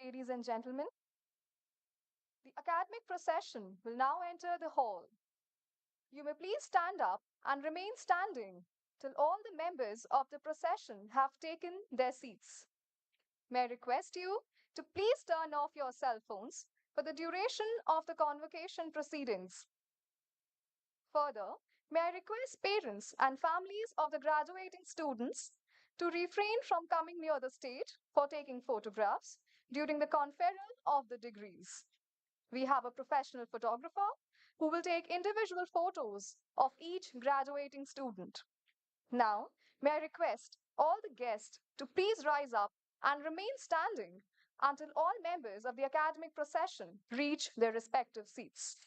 Ladies and gentlemen, the academic procession will now enter the hall. You may please stand up and remain standing till all the members of the procession have taken their seats. May I request you to please turn off your cell phones for the duration of the convocation proceedings. Further, may I request parents and families of the graduating students to refrain from coming near the stage for taking photographs during the conferral of the degrees. We have a professional photographer who will take individual photos of each graduating student. Now, may I request all the guests to please rise up and remain standing until all members of the academic procession reach their respective seats.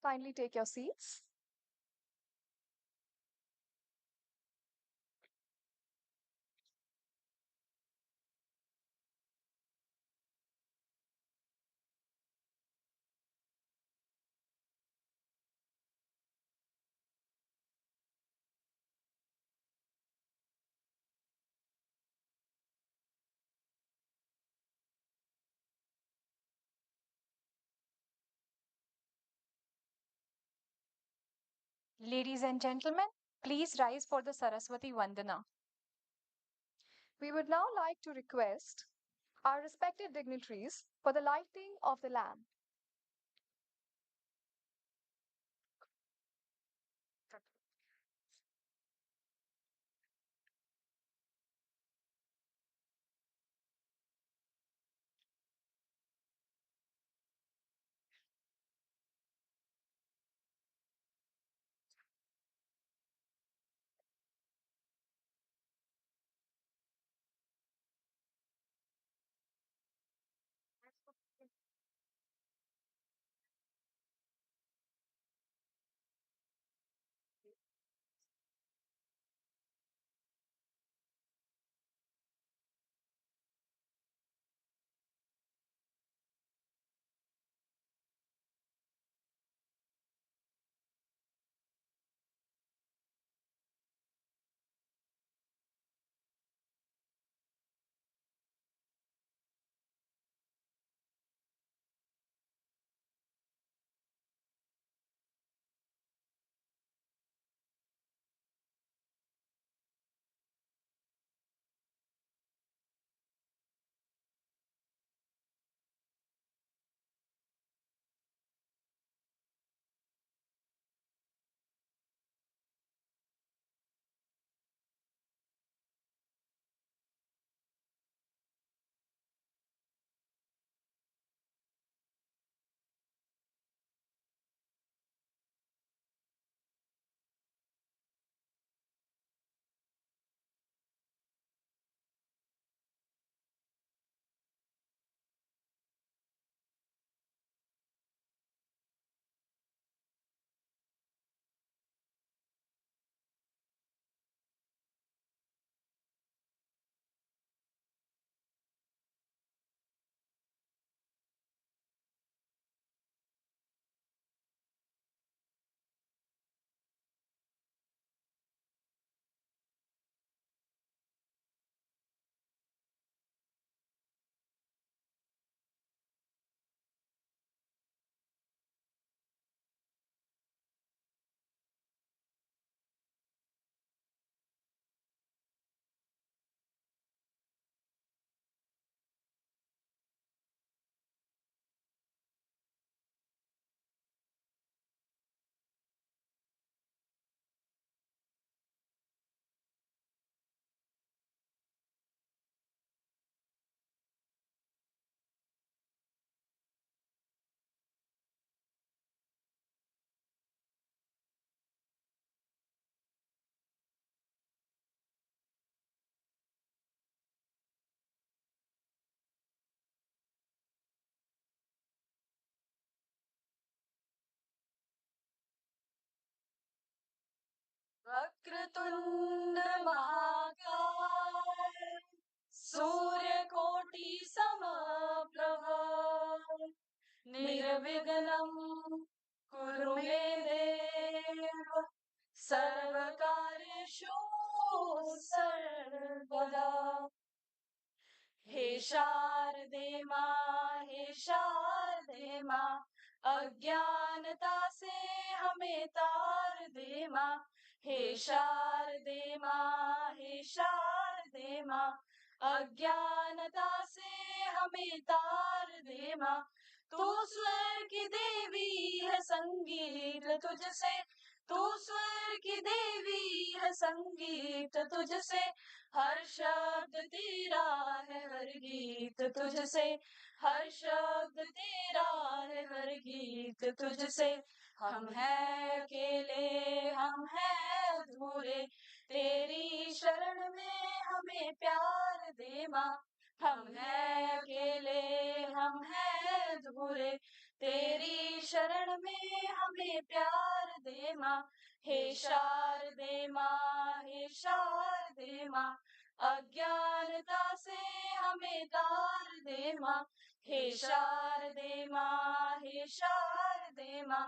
Kindly take your seats. Ladies and gentlemen, please rise for the Saraswati Vandana. We would now like to request our respected dignitaries for the lighting of the lamp. Vakratunda महाकाय सूर्यकोटि समप्रभ निर्विघ्नं कुरु मे देव सर्वकार्येषु सर्वदा। हे शारदे माँ, हे शारदे माँ, अज्ञानता से हमें तार दे माँ। हे शारदे माँ, हे शारदे माँ, अज्ञानता से हमें तार दे माँ। तू स्वर की देवी है, संगीत तुझसे, तू स्वर की देवी है, संगीत तुझसे, हर शब्द तेरा है, हर गीत तुझसे, हर शब्द तेरा है, हर गीत तुझसे। हम हैं अकेले, हम हैं अधूरे, तेरी शरण में हमें प्यार दे माँ। हम हैं अकेले, हम हैं अधूरे, तेरी शरण में हमें प्यार दे माँ, हे शारदे माँ, हे शारदे माँ। अज्ञानता से हमें तार दे माँ, हे शारदे माँ, हे शारदे माँ।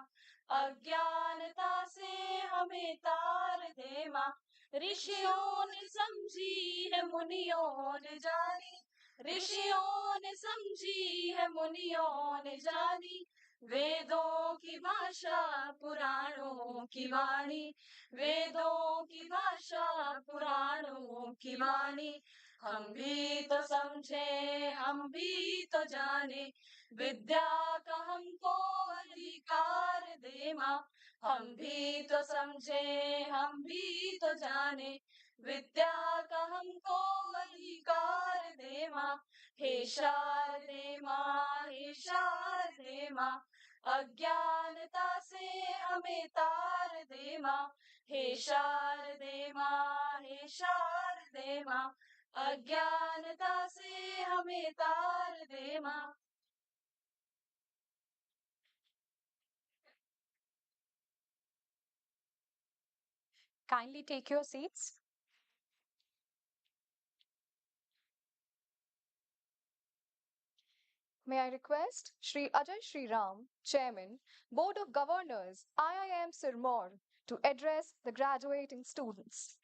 अज्ञानता से हमें तार दे माँ। ऋषियों ने समझी है मुनियों ने जानी, ऋषियों ने समझी है मुनियों ने जानी। वेदों की भाषा पुराणों की वाणी, वेदों की भाषा पुराणों की वाणी। हम भी तो समझे, हम भी तो जाने, विद्या का हमको अधिकार दे माँ। हम भी तो समझे, हम भी तो जाने, विद्या का हमको अधिकार दे माँ। हे शारदे माँ, हे शारदे माँ। अज्ञानता से हमें तार दे माँ, हे शारदे माँ, हे शारदे माँ। अज्ञानता से हमें तार दे माँ। Kindly take your seats. May I request Shri Ajay Shri Ram, Chairman, Board of Governors, IIM Sirmaur, to address the graduating students.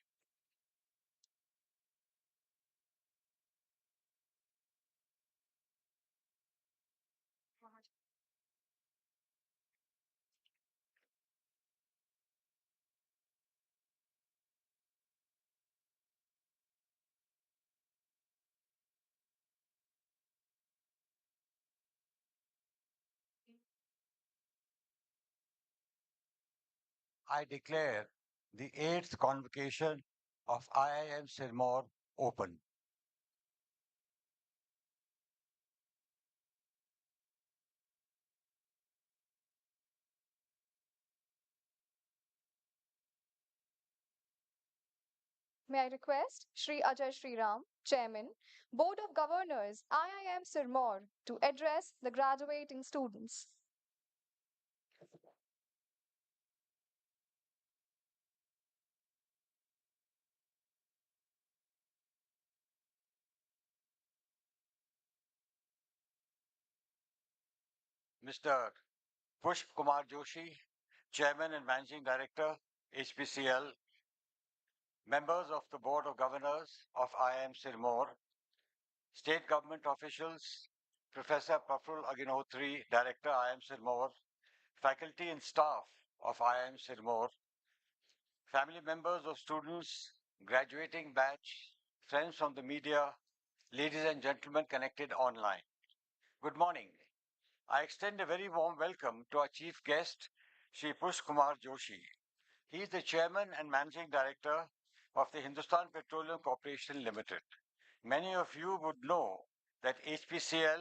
I declare the 8th Convocation of IIM Sirmaur open. May I request Shri Ajay Shri Ram, Chairman, Board of Governors, IIM Sirmaur, to address the graduating students. Mr. Pushp Kumar Joshi, Chairman and Managing Director, HPCL, members of the Board of Governors of IIM Sirmaur, state government officials, Professor Praful Agnihotri, Director, IIM Sirmaur, faculty and staff of IIM Sirmaur, family members of students, graduating batch, friends from the media, ladies and gentlemen connected online. Good morning. I extend a very warm welcome to our chief guest, Shri Push Kumar Joshi. He is the chairman and managing director of the Hindustan Petroleum Corporation Limited. Many of you would know that HPCL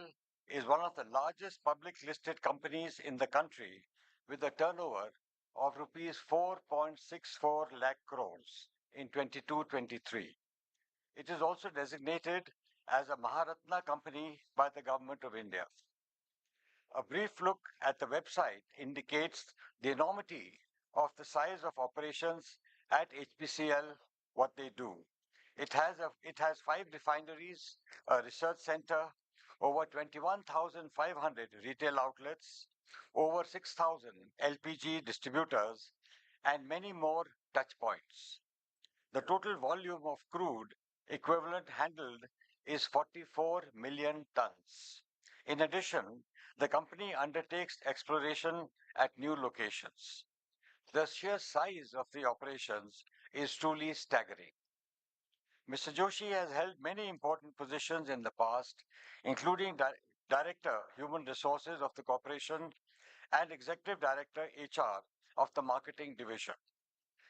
is one of the largest public listed companies in the country with a turnover of rupees 4.64 lakh crores in 22-23. It is also designated as a Maharatna company by the Government of India. A brief look at the website indicates the enormity of the size of operations at HPCL, what they do. It has 5 refineries, a research center, over 21,500 retail outlets, over 6,000 LPG distributors, and many more touch points. The total volume of crude equivalent handled is 44 million tons. In addition, the company undertakes exploration at new locations. The sheer size of the operations is truly staggering. Mr. Joshi has held many important positions in the past, including Director, Human Resources of the corporation and Executive Director, HR of the Marketing Division.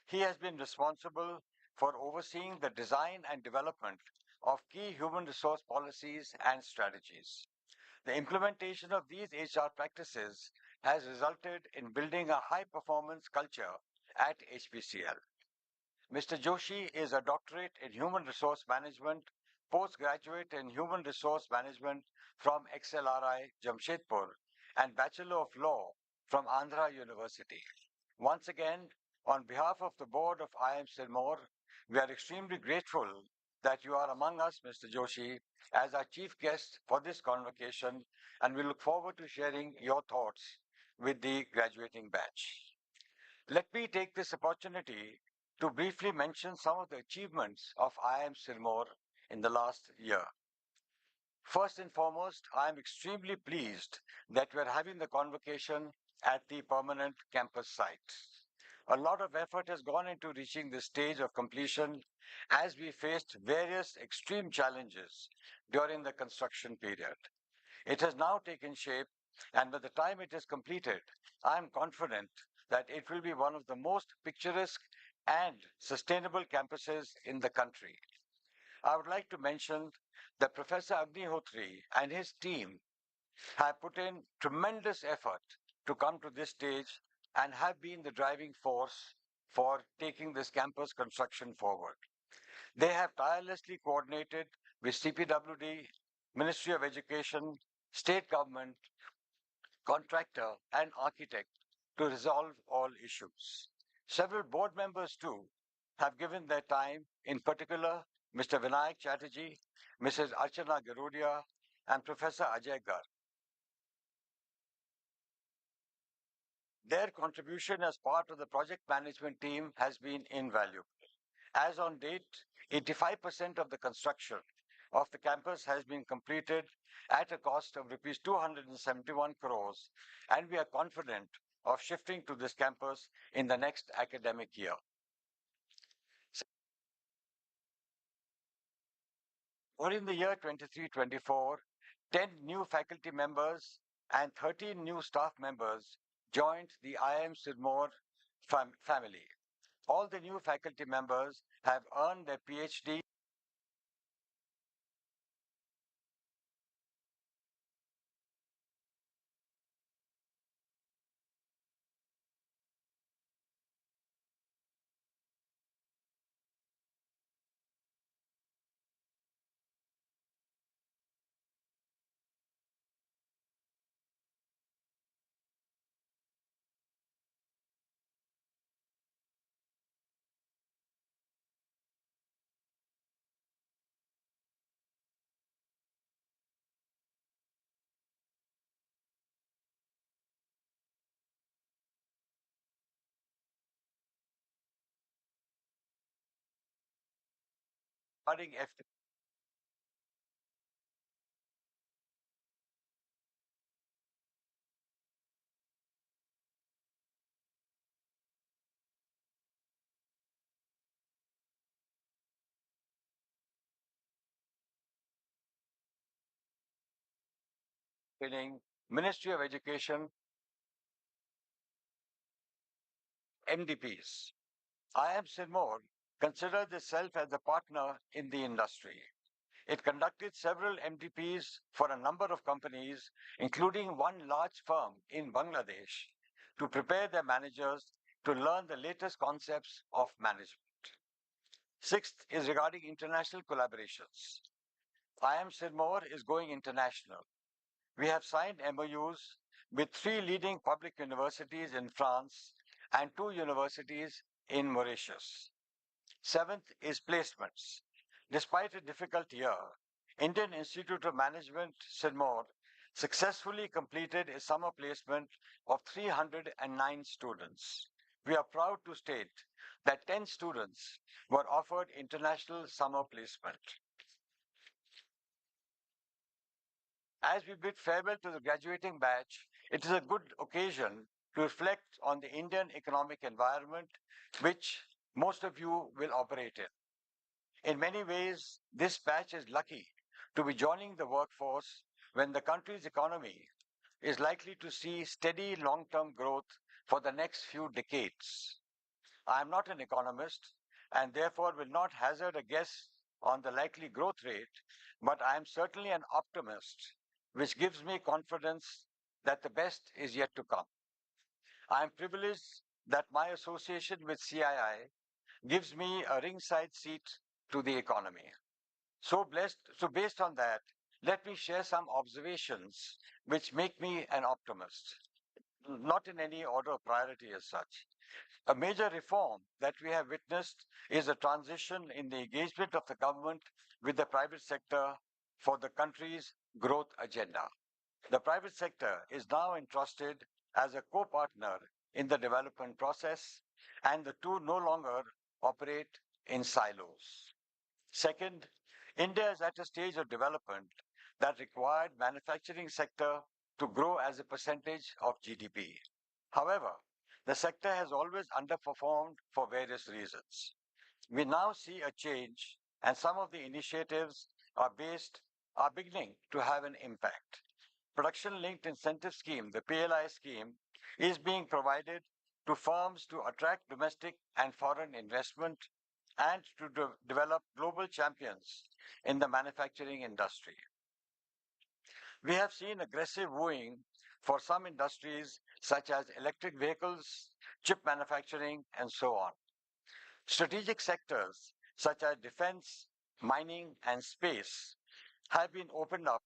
He has been responsible for overseeing the design and development of key human resource policies and strategies. The implementation of these HR practices has resulted in building a high performance culture at HPCL. Mr. Joshi is a doctorate in human resource management, postgraduate in human resource management from XLRI Jamshedpur, and Bachelor of Law from Andhra University. Once again, on behalf of the board of IIM Sirmaur, we are extremely grateful that you are among us, Mr. Joshi, as our chief guest for this convocation, and we look forward to sharing your thoughts with the graduating batch. Let me take this opportunity to briefly mention some of the achievements of IIM Sirmaur in the last year. First and foremost, I am extremely pleased that we are having the convocation at the permanent campus site. A lot of effort has gone into reaching this stage of completion as we faced various extreme challenges during the construction period. It has now taken shape, and by the time it is completed, I am confident that it will be one of the most picturesque and sustainable campuses in the country. I would like to mention that Professor Agnihotri and his team have put in tremendous effort to come to this stage and have been the driving force for taking this campus construction forward. They have tirelessly coordinated with CPWD, Ministry of Education, state government, contractor, and architect to resolve all issues. Several board members, too, have given their time, in particular, Mr. Vinayak Chatterjee, Mrs. Archana Garudia, and Professor Ajay Garg. Their contribution as part of the project management team has been invaluable. As on date, 85% of the construction of the campus has been completed at a cost of rupees 271 crores, and we are confident of shifting to this campus in the next academic year. During the year 23-24, 10 new faculty members and 13 new staff members joined the IIM Sirmaur family. All the new faculty members have earned their PhD regarding training, Ministry of Education, MDPs. IIM Sirmaur considers itself as a partner in the industry. It conducted several MDPs for a number of companies, including one large firm in Bangladesh, to prepare their managers to learn the latest concepts of management. Sixth is regarding international collaborations. IIM Sirmaur is going international. We have signed MOUs with 3 leading public universities in France and 2 universities in Mauritius. Seventh is placements. Despite a difficult year, Indian Institute of Management, Sirmaur, successfully completed a summer placement of 309 students. We are proud to state that 10 students were offered international summer placement. As we bid farewell to the graduating batch, it is a good occasion to reflect on the Indian economic environment which most of you will operate in. In many ways, this batch is lucky to be joining the workforce when the country's economy is likely to see steady long-term growth for the next few decades. I am not an economist and therefore will not hazard a guess on the likely growth rate, but I am certainly an optimist, which gives me confidence that the best is yet to come. I am privileged that my association with CII gives me a ringside seat to the economy. So based on that, Let me share some observations which make me an optimist, not in any order of priority as such. A major reform that we have witnessed is a transition in the engagement of the government with the private sector for the country's growth agenda. The private sector is now entrusted as a co partner in the development process, and the two no longer operate in silos. Second, India is at a stage of development that required manufacturing sector to grow as a percentage of GDP. However, the sector has always underperformed for various reasons. We now see a change, and some of the initiatives are beginning to have an impact. Production linked incentive scheme, the PLI scheme, is being provided to firms to attract domestic and foreign investment and to develop global champions in the manufacturing industry. We have seen aggressive wooing for some industries such as electric vehicles, chip manufacturing, and so on. Strategic sectors such as defense, mining, and space have been opened up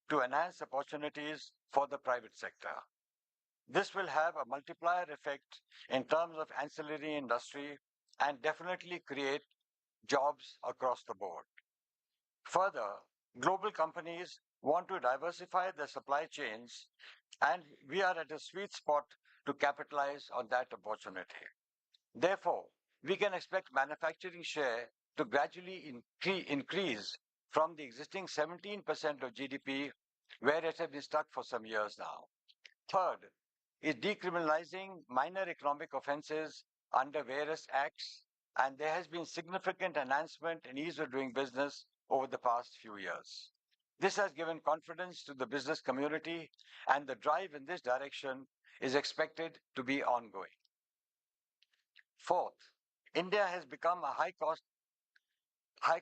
to enhance opportunities for the private sector. This will have a multiplier effect in terms of ancillary industry and definitely create jobs across the board. Further, global companies want to diversify their supply chains, and we are at a sweet spot to capitalize on that opportunity. Therefore, we can expect manufacturing share to gradually increase from the existing 17% of GDP, where it has been stuck for some years now. Third is decriminalizing minor economic offenses under various acts, and there has been significant enhancement in ease of doing business over the past few years. This has given confidence to the business community, and the drive in this direction is expected to be ongoing. Fourth, India has become a high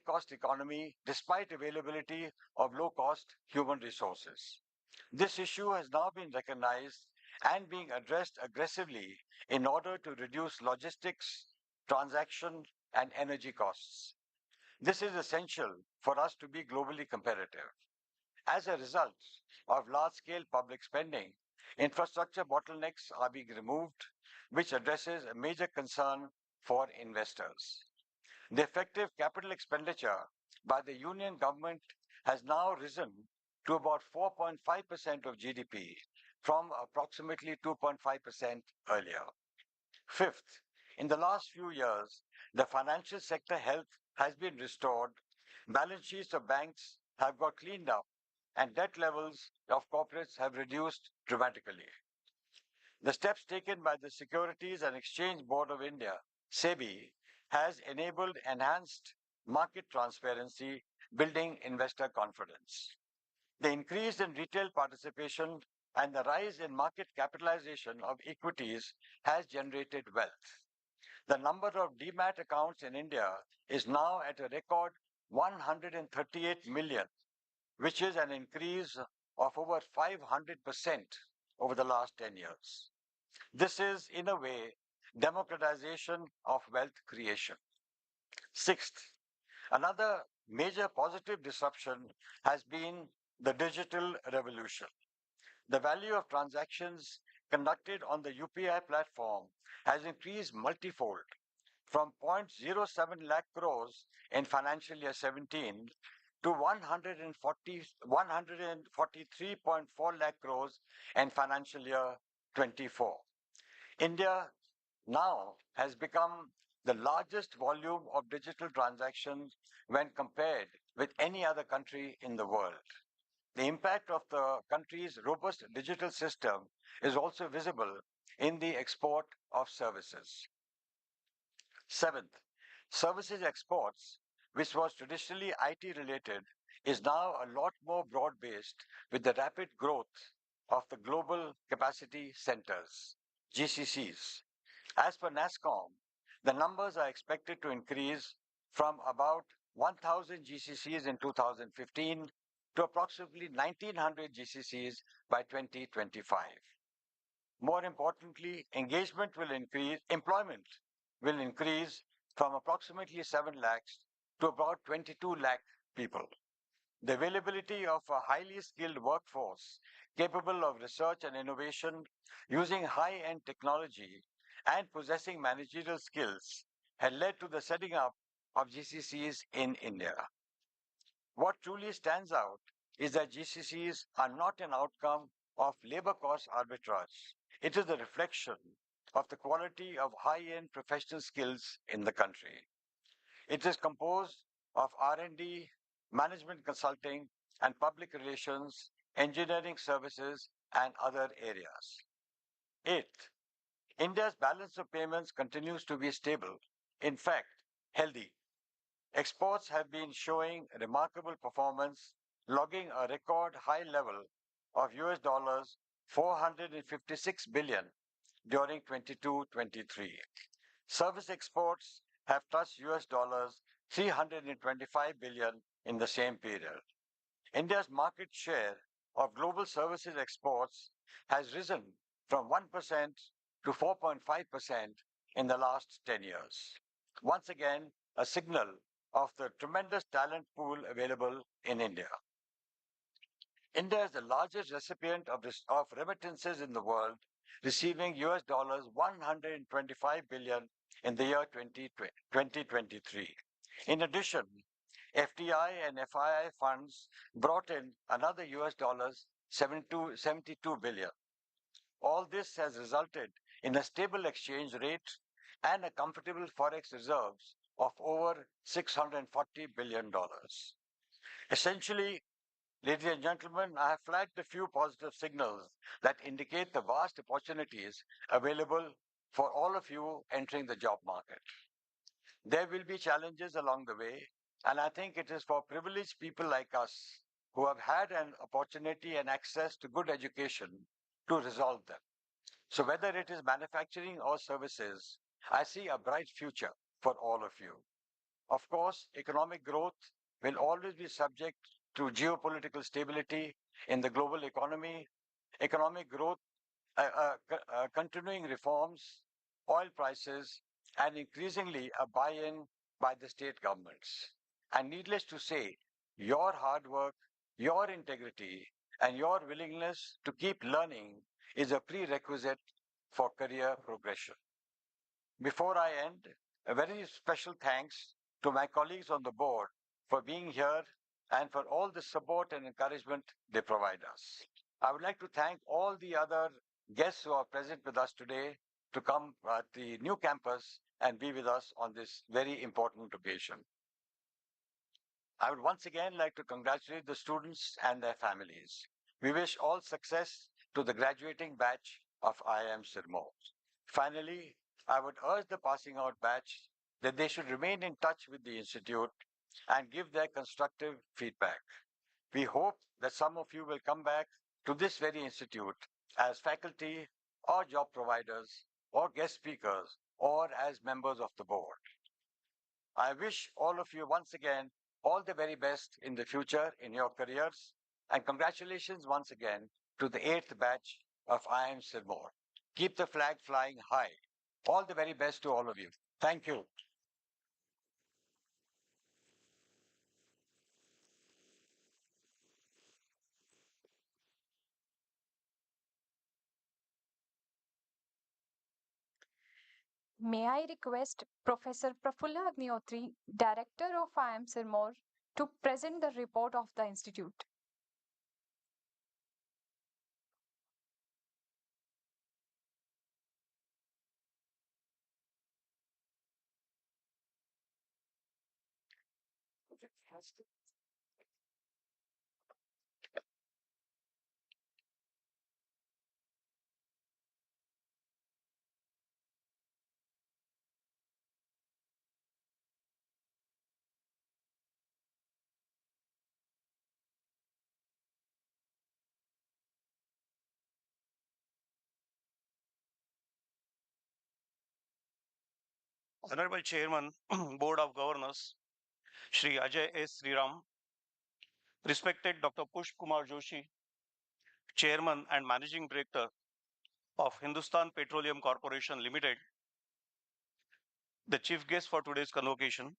cost economy despite availability of low cost human resources. This issue has now been recognized and being addressed aggressively in order to reduce logistics, transaction, and energy costs. This is essential for us to be globally competitive. As a result of large scale public spending, infrastructure bottlenecks are being removed, which addresses a major concern for investors. The effective capital expenditure by the union government has now risen to about 4.5% of GDP from approximately 2.5% earlier. Fifth, in the last few years, the financial sector health has been restored, balance sheets of banks have got cleaned up, and debt levels of corporates have reduced dramatically. The steps taken by the Securities and Exchange Board of India, SEBI, has enabled enhanced market transparency, building investor confidence. The increase in retail participation and the rise in market capitalization of equities has generated wealth. The number of demat accounts in India is now at a record 138 million, which is an increase of over 500% over the last 10 years. This is, in a way, democratization of wealth creation. Sixth, another major positive disruption has been the digital revolution. The value of transactions conducted on the UPI platform has increased multifold from 0.07 lakh crores in financial year 17 to 143.4 lakh crores in financial year 24. India now has become the largest volume of digital transactions when compared with any other country in the world. The impact of the country's robust digital system is also visible in the export of services. Seventh, services exports, which was traditionally IT related, is now a lot more broad based with the rapid growth of the global capacity centers, GCCs. As per NASSCOM, the numbers are expected to increase from about 1,000 GCCs in 2015 to approximately 1,900 GCCs by 2025. More importantly, employment will increase from approximately 7 lakhs to about 22 lakh people. The availability of a highly skilled workforce capable of research and innovation using high end technology and possessing managerial skills had led to the setting up of GCCs in India. What truly stands out is that GCCs are not an outcome of labor cost arbitrage. It is a reflection of the quality of high-end professional skills in the country. It is composed of R&D, management consulting, and public relations, engineering services, and other areas. Eighth, India's balance of payments continues to be stable, in fact, healthy. Exports have been showing remarkable performance, logging a record high level of US dollars 456 billion during 22-23. Service exports have touched US dollars 325 billion in the same period. India's market share of global services exports has risen from 1% to 4.5% in the last 10 years. Once again, a signal of the tremendous talent pool available in India. India is the largest recipient of remittances in the world, receiving US dollars 125 billion in the year 2023. In addition, FDI and FII funds brought in another US dollars 72 billion. All this has resulted in a stable exchange rate and a comfortable forex reserves of over $640 billion. Essentially, ladies and gentlemen, I have flagged a few positive signals that indicate the vast opportunities available for all of you entering the job market. There will be challenges along the way, and I think it is for privileged people like us who have had an opportunity and access to good education to resolve them. So, whether it is manufacturing or services, I see a bright future for all of you. Of course, economic growth will always be subject to geopolitical stability in the global economy, economic growth, continuing reforms, oil prices, and increasingly a buy in by the state governments. And needless to say, your hard work, your integrity, and your willingness to keep learning is a prerequisite for career progression. Before I end, a very special thanks to my colleagues on the board for being here and for all the support and encouragement they provide us. I would like to thank all the other guests who are present with us today to come at the new campus and be with us on this very important occasion. I would once again like to congratulate the students and their families. We wish all success to the graduating batch of IIM Sirmaur. Finally, I would urge the passing out batch that they should remain in touch with the Institute and give their constructive feedback. We hope that some of you will come back to this very institute as faculty or job providers or guest speakers or as members of the board. I wish all of you once again all the very best in the future in your careers and congratulations once again to the 8th batch of IIM Sirmaur. Keep the flag flying high. All the very best to all of you. Thank you. May I request Professor Prafulla Agnihotri, Director of IIM Sirmaur, to present the report of the Institute. Honorable Chairman, Board of Governors, Shri Ajay S. Sriram, respected Dr. Pushp Kumar Joshi, Chairman and Managing Director of Hindustan Petroleum Corporation Limited, the chief guest for today's convocation,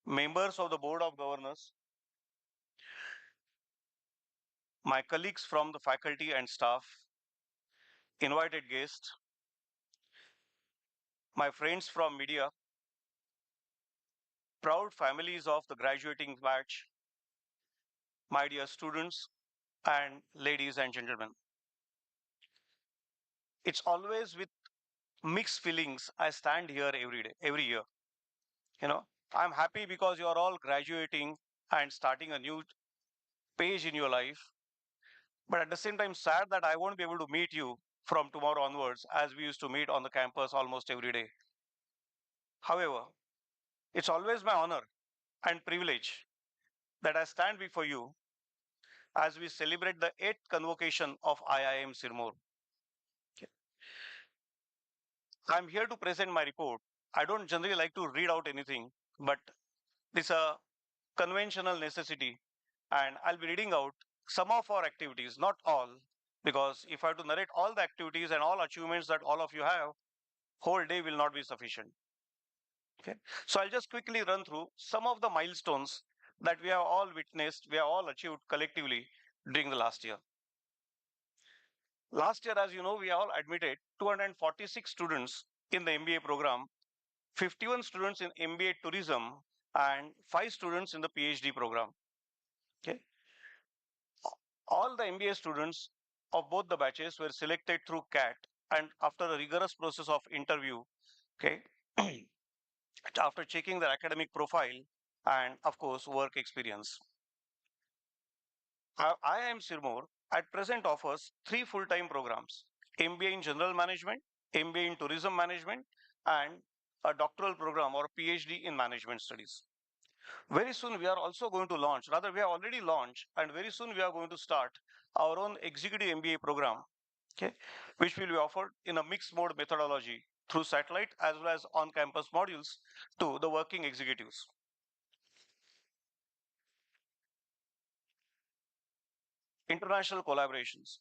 members of the Board of Governors, my colleagues from the faculty and staff, invited guests, my friends from media, proud families of the graduating batch, my dear students, and ladies and gentlemen. It's always with mixed feelings I stand here every day, every year. You know, I'm happy because you are all graduating and starting a new page in your life. But at the same time, sad that I won't be able to meet you from tomorrow onwards as we used to meet on the campus almost every day. However, it's always my honor and privilege that I stand before you as we celebrate the 8th convocation of IIM Sirmaur. I'm here to present my report. I don't generally like to read out anything, but it's a conventional necessity. And I'll be reading out some of our activities, not all, because if I have to narrate all the activities and all achievements that all of you have, whole day will not be sufficient. Okay. So I'll just quickly run through some of the milestones that we have all witnessed, we have all achieved collectively during the last year. Last year, as you know, we all admitted 246 students in the MBA program, 51 students in MBA tourism, and 5 students in the PhD program. Okay. All the MBA students of both the batches were selected through CAT, and after a rigorous process of interview, okay, after checking their academic profile and of course work experience. IIM Sirmaur at present offers 3 full-time programs: MBA in General Management, MBA in Tourism Management, and a doctoral program or PhD in Management Studies. Very soon we are also going to launch, rather we have already launched, and very soon we are going to start our own executive MBA program, okay, which will be offered in a mixed mode methodology through satellite as well as on-campus modules to the working executives. International collaborations.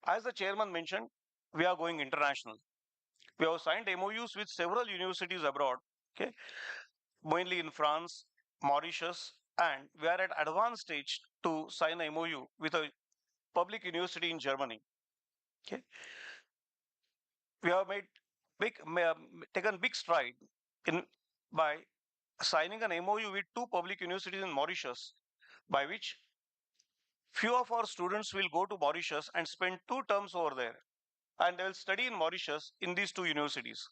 As the chairman mentioned, we are going international. We have signed MOUs with several universities abroad, okay, mainly in France, Mauritius, and we are at advanced stage to sign a MOU with a public university in Germany. Okay, we have made taken big stride in by signing an MOU with 2 public universities in Mauritius, by which few of our students will go to Mauritius and spend 2 terms over there, and they will study in Mauritius in these 2 universities.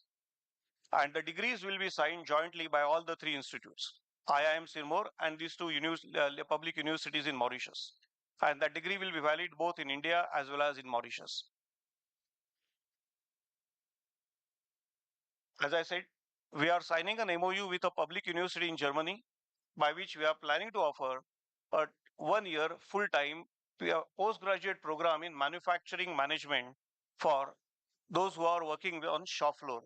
And the degrees will be signed jointly by all the 3 institutes, IIM Sirmaur and these 2 public universities in Mauritius. And that degree will be valid both in India as well as in Mauritius. As I said, we are signing an MOU with a public university in Germany, by which we are planning to offer a 1 year full-time postgraduate program in manufacturing management for those who are working on shop floor.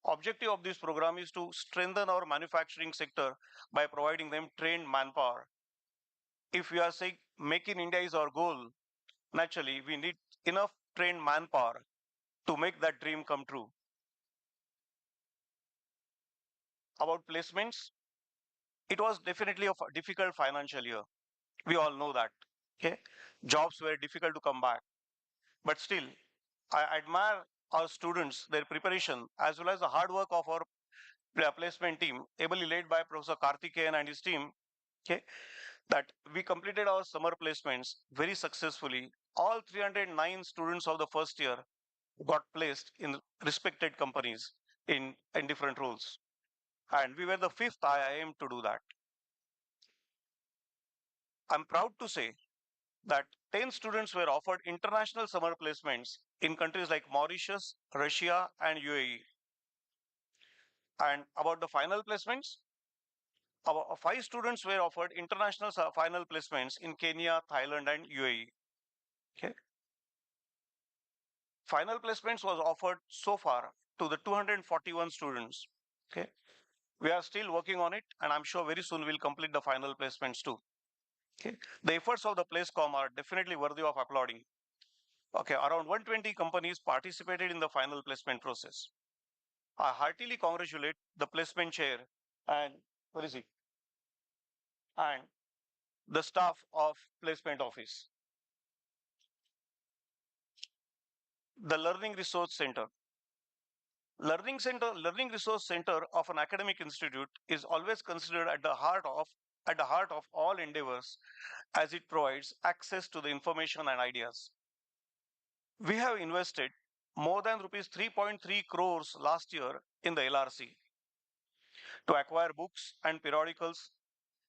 Objective of this program is to strengthen our manufacturing sector by providing them trained manpower. If we are saying make in India is our goal, naturally we need enough trained manpower to make that dream come true. About placements, it was definitely a difficult financial year. We all know that. Okay, jobs were difficult to come back, but still, I admire our students, their preparation, as well as the hard work of our placement team, ably led by Professor Karthikeyan and his team. Okay, that we completed our summer placements very successfully. All 309 students of the first year got placed in respected companies in different roles. And we were the 5th IIM to do that. I'm proud to say that 10 students were offered international summer placements in countries like Mauritius, Russia, and UAE. And about the final placements, our 5 students were offered international final placements in Kenya, Thailand, and UAE. Okay. Final placements was offered so far to the 241 students. Okay. We are still working on it, and I'm sure very soon we'll complete the final placements too. Okay. The efforts of the PlaceCom are definitely worthy of applauding. Okay, around 120 companies participated in the final placement process. I heartily congratulate the placement chair and where is he? And the staff of placement office. The Learning Resource Center. Learning Resource Center of an academic institute is always considered at the heart of all endeavors as it provides access to the information and ideas. We have invested more than rupees 3.3 crores last year in the LRC to acquire books and periodicals,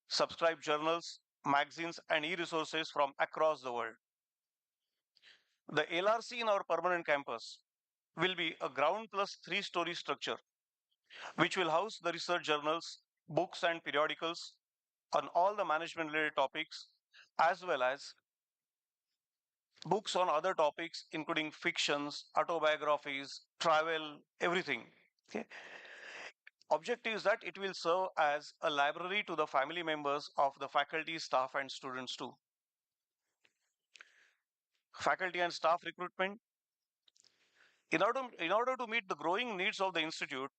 subscribe journals, magazines, and e-resources from across the world. The LRC in our permanent campus will be a ground plus 3-story structure, which will house the research journals, books, and periodicals on all the management related topics, as well as books on other topics, including fictions, autobiographies, travel, everything. Okay. Objective is that it will serve as a library to the family members of the faculty, staff, and students too. Faculty and staff recruitment. In order to meet the growing needs of the institute,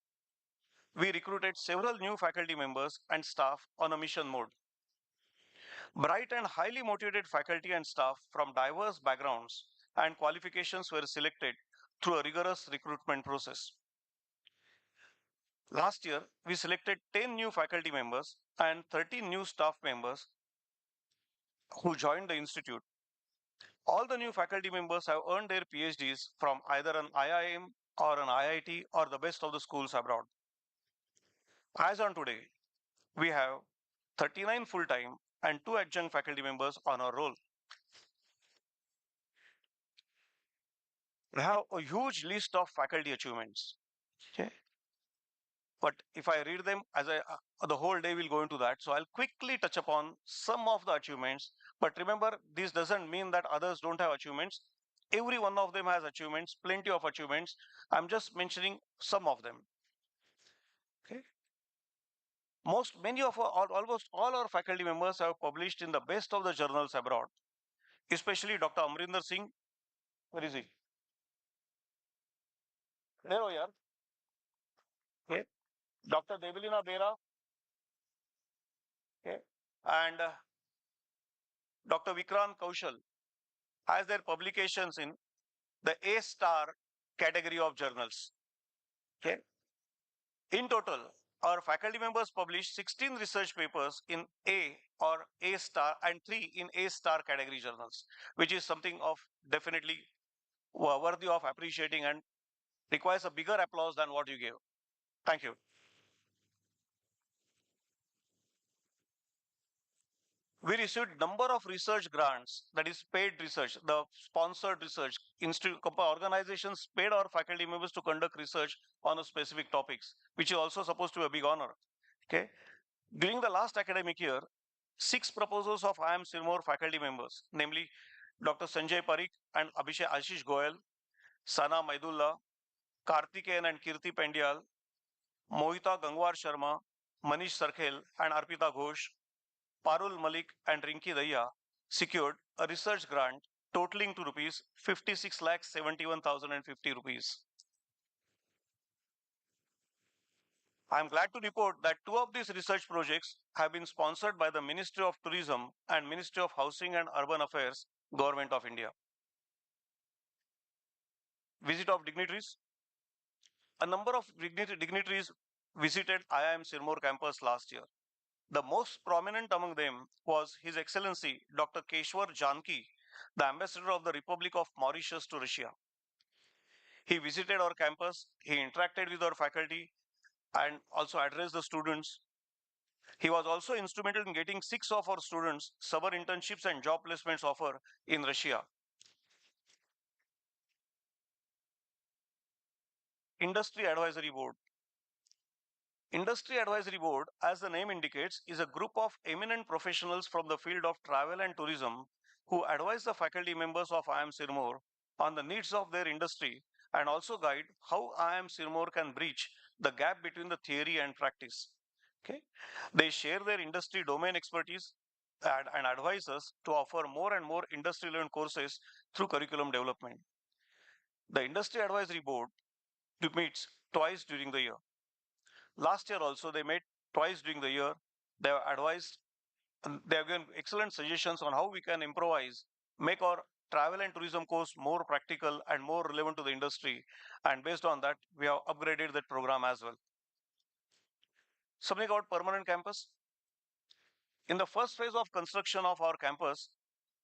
we recruited several new faculty members and staff on a mission mode. Bright and highly motivated faculty and staff from diverse backgrounds and qualifications were selected through a rigorous recruitment process. Last year, we selected 10 new faculty members and 13 new staff members who joined the institute. All the new faculty members have earned their PhDs from either an IIM or an IIT or the best of the schools abroad. As on today, we have 39 full-time and 2 adjunct faculty members on our roll. We have a huge list of faculty achievements. Okay. But if I read them, the whole day will go into that. So I'll quickly touch upon some of the achievements. But remember, this doesn't mean that others don't have achievements. Every one of them has achievements, plenty of achievements. I'm just mentioning some of them. Okay. Almost all our faculty members have published in the best of the journals abroad, especially Dr. Amrinder Singh. Where is he? There, oh, yeah. Okay. Dr. Devilina Bera. Okay. And Dr. Vikrant Kaushal has their publications in the A star category of journals. Okay. In total, our faculty members published 16 research papers in A or A star and 3 in A star category journals, which is something of definitely worthy of appreciating and requires a bigger applause than what you gave. Thank you. We received number of research grants, that is paid research, the sponsored research. Organizations paid our faculty members to conduct research on a specific topics, which is also supposed to be a big honor. Okay. During the last academic year, 6 proposals of IIM Sirmaur faculty members, namely Dr. Sanjay Parikh and Abhishek Ashish Goyal, Sana Maidullah, Karthikeyan and Kirti Pendyal, Mohita Gangwar Sharma, Manish Sarkhel and Arpita Ghosh, Parul Malik and Rinki Daya secured a research grant totaling to rupees 56,71,050 rupees. I am glad to report that 2 of these research projects have been sponsored by the Ministry of Tourism and Ministry of Housing and Urban Affairs, Government of India. Visit of dignitaries. A number of dignitaries visited IIM Sirmaur campus last year. The most prominent among them was His Excellency Dr. Keshwar Janki, the Ambassador of the Republic of Mauritius to Russia. He visited our campus, he interacted with our faculty, and also addressed the students. He was also instrumental in getting 6 of our students summer internships and job placements offer in Russia. Industry Advisory Board. Industry Advisory Board, as the name indicates, is a group of eminent professionals from the field of travel and tourism who advise the faculty members of IIM Sirmaur on the needs of their industry and also guide how IIM Sirmaur can bridge the gap between the theory and practice. Okay? They share their industry domain expertise and advise us to offer more and more industry-relevant courses through curriculum development. The Industry Advisory Board meets twice during the year. Last year also, they met twice during the year. They have advised they have given excellent suggestions on how we can improvise, make our travel and tourism course more practical and more relevant to the industry. And based on that, we have upgraded that program as well. Something about permanent campus. In the first phase of construction of our campus,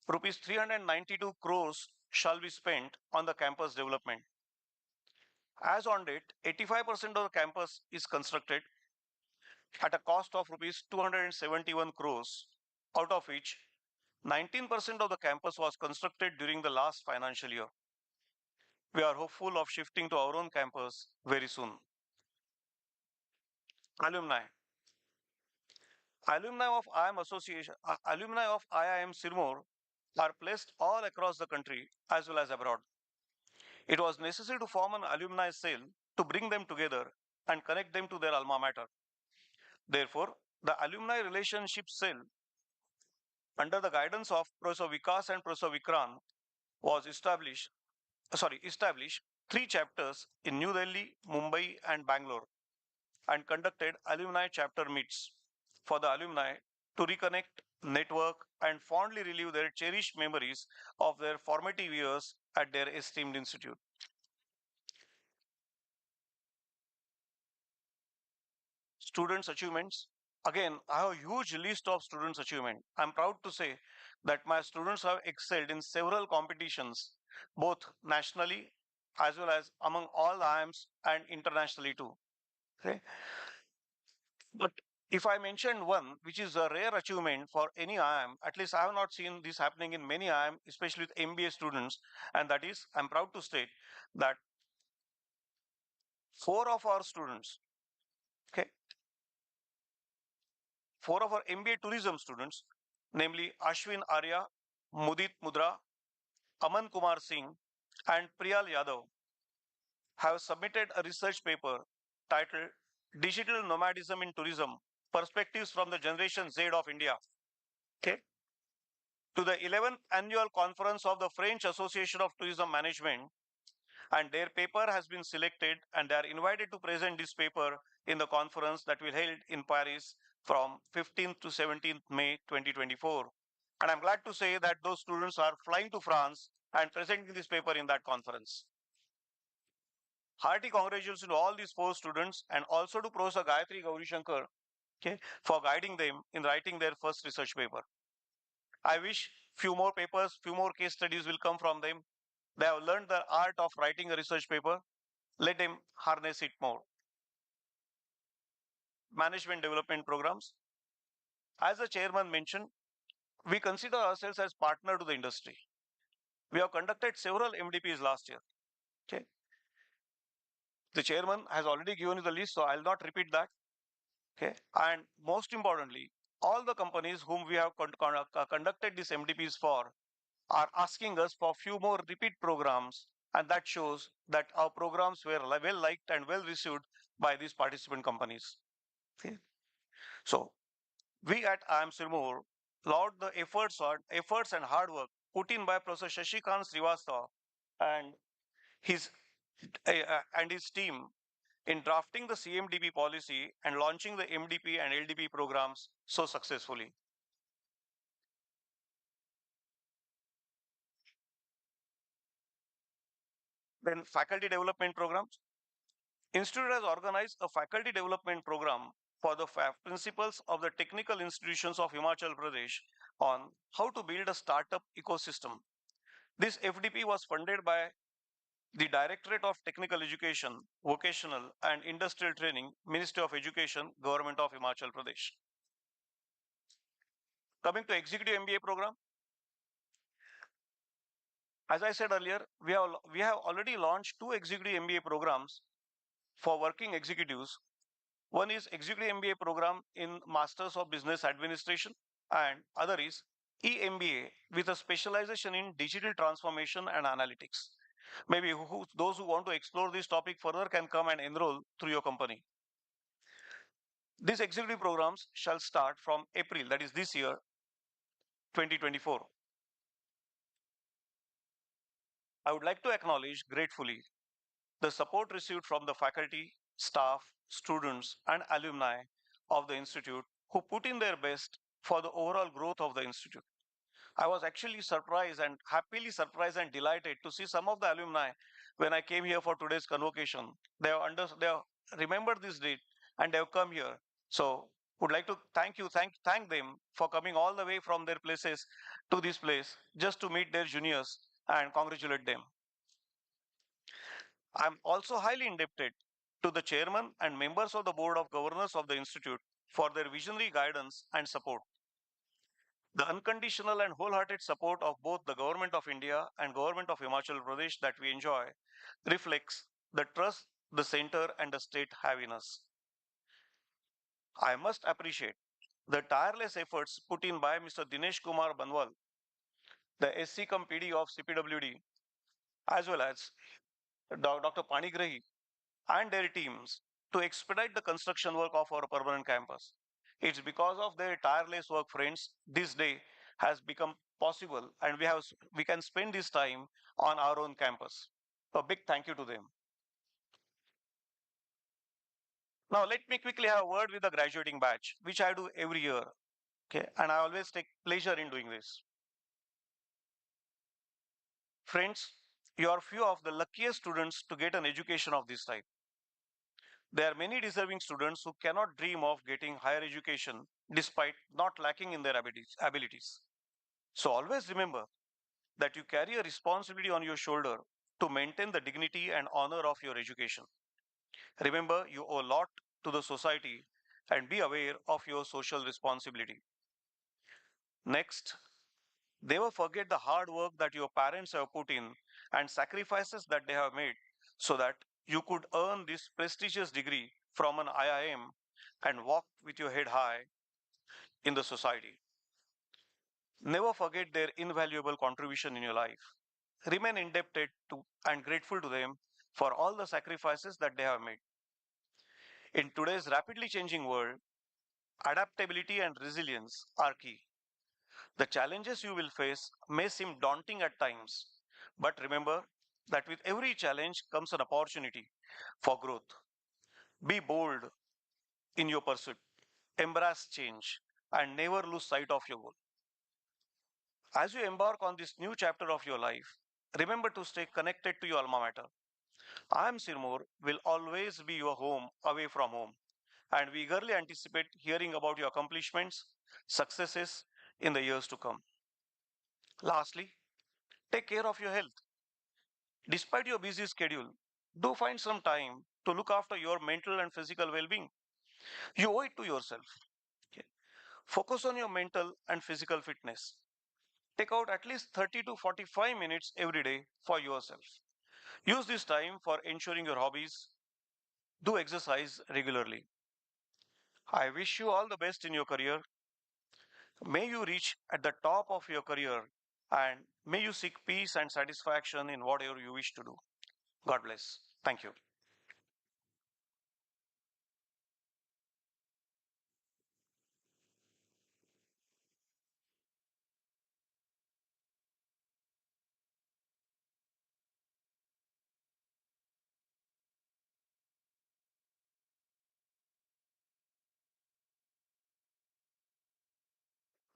rupees 392 crores shall be spent on the campus development. As on date, 85% of the campus is constructed at a cost of rupees 271 crores, out of which 19% of the campus was constructed during the last financial year. We are hopeful of shifting to our own campus very soon. Alumni. Alumni of IIM Sirmaur are placed all across the country as well as abroad. It was necessary to form an alumni cell to bring them together and connect them to their alma mater. Therefore, the alumni relationship cell, under the guidance of Professor Vikas and Professor Vikran, was established 3 chapters in New Delhi, Mumbai, and Bangalore, and conducted alumni chapter meets for the alumni to reconnect, network, and fondly relive their cherished memories of their formative years at their esteemed institute. Students' achievements. Again, I have a huge list of students' achievement. I'm proud to say that my students have excelled in several competitions, both nationally as well as among all IIMs and internationally too. Okay. But if I mention one, which is a rare achievement for any IIM, at least I have not seen this happening in many IIM, especially with MBA students, and that is, I'm proud to state that 4 of our students, okay, 4 of our MBA tourism students, namely Ashwin Arya, Mudit Mudra, Aman Kumar Singh, and Priyal Yadav, have submitted a research paper titled Digital Nomadism in Tourism Perspectives from the Generation Z of India. Okay. To the 11th annual conference of the French Association of Tourism Management, and their paper has been selected, and they are invited to present this paper in the conference that will held in Paris from 15th to 17th May 2024. And I'm glad to say that those students are flying to France and presenting this paper in that conference. Hearty congratulations to all these 4 students, and also to Professor Gayatri Gaurishankar, okay, for guiding them in writing their first research paper. I wish few more papers, few more case studies will come from them. They have learned the art of writing a research paper. Let them harness it more. Management development programs. As the chairman mentioned, we consider ourselves as partner to the industry. We have conducted several MDPs last year. Okay. The chairman has already given you the list, so I'll not repeat that. Okay. And most importantly, all the companies whom we have conducted these MDPs for are asking us for few more repeat programs, and that shows that our programs were well liked and well received by these participant companies. Okay. So we at IIM Sirmaur laud the efforts and hard work put in by Professor Shashikant Srivastava and his and his team in drafting the CMDP policy and launching the MDP and LDP programs so successfully. Then faculty development programs. Institute has organized a faculty development program for the principals of the technical institutions of Himachal Pradesh on how to build a startup ecosystem. This FDP was funded by the Directorate of Technical Education, Vocational and Industrial Training, Ministry of Education, Government of Himachal Pradesh. Coming to Executive MBA program, as I said earlier, we have already launched 2 Executive MBA programs for working executives. One is Executive MBA program in Masters of Business Administration, and other is EMBA with a specialization in digital transformation and analytics. Maybe those who want to explore this topic further can come and enroll through your company. These executive programs shall start from April, that is this year, 2024. I would like to acknowledge gratefully the support received from the faculty, staff, students, and alumni of the Institute who put in their best for the overall growth of the institute. I was actually surprised and happily surprised and delighted to see some of the alumni when I came here for today's convocation. They have remembered this date and they have come here. So would like to thank them for coming all the way from their places to this place just to meet their juniors and congratulate them. I'm also highly indebted to the chairman and members of the board of governors of the institute for their visionary guidance and support. The unconditional and wholehearted support of both the government of India and government of Himachal Pradesh that we enjoy reflects the trust the center and the state have in us. I must appreciate the tireless efforts put in by Mr. Dinesh Kumar Banwal, the SC cum PD of CPWD, as well as Dr. Panigrahi and their teams to expedite the construction work of our permanent campus. It's because of their tireless work, friends, this day has become possible and we can spend this time on our own campus. A big thank you to them. Now let me quickly have a word with the graduating batch, which I do every year. Okay, and I always take pleasure in doing this. Friends, you are few of the luckiest students to get an education of this type. There are many deserving students who cannot dream of getting higher education despite not lacking in their abilities. So always remember that you carry a responsibility on your shoulder to maintain the dignity and honor of your education. Remember, you owe a lot to the society and be aware of your social responsibility. Next, never forget the hard work that your parents have put in and sacrifices that they have made so that you could earn this prestigious degree from an IIM and walk with your head high in the society. Never forget their invaluable contribution in your life. Remain indebted to and grateful to them for all the sacrifices that they have made. In today's rapidly changing world, adaptability and resilience are key. The challenges you will face may seem daunting at times, but remember that with every challenge comes an opportunity for growth. Be bold in your pursuit, embrace change, and never lose sight of your goal. As you embark on this new chapter of your life, remember to stay connected to your alma mater. IIM Sirmaur will always be your home away from home, and we eagerly anticipate hearing about your accomplishments, successes in the years to come. Lastly, take care of your health. Despite your busy schedule, do find some time to look after your mental and physical well being. You owe it to yourself. Okay. Focus on your mental and physical fitness. Take out at least 30 to 45 minutes every day for yourself. Use this time for ensuring your hobbies. Do exercise regularly. I wish you all the best in your career. May you reach at the top of your career and may you seek peace and satisfaction in whatever you wish to do. God bless. Thank you.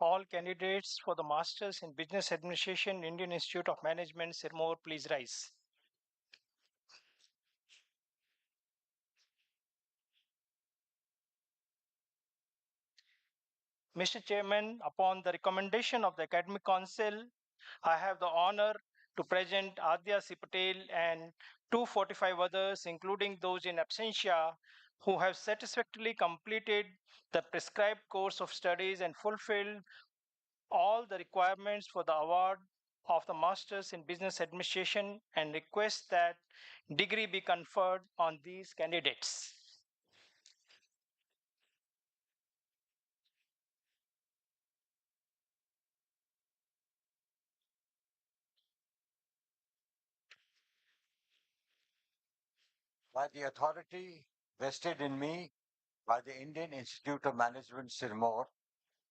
All candidates for the Masters in Business Administration, Indian Institute of Management, Sirmaur, please rise. Mr. Chairman, upon the recommendation of the Academic Council, I have the honor to present Adya C. Patel and 245 others, including those in absentia, who have satisfactorily completed the prescribed course of studies and fulfilled all the requirements for the award of the Masters in Business Administration and request that degree be conferred on these candidates. By the authority vested in me by the Indian Institute of Management, Sirmaur,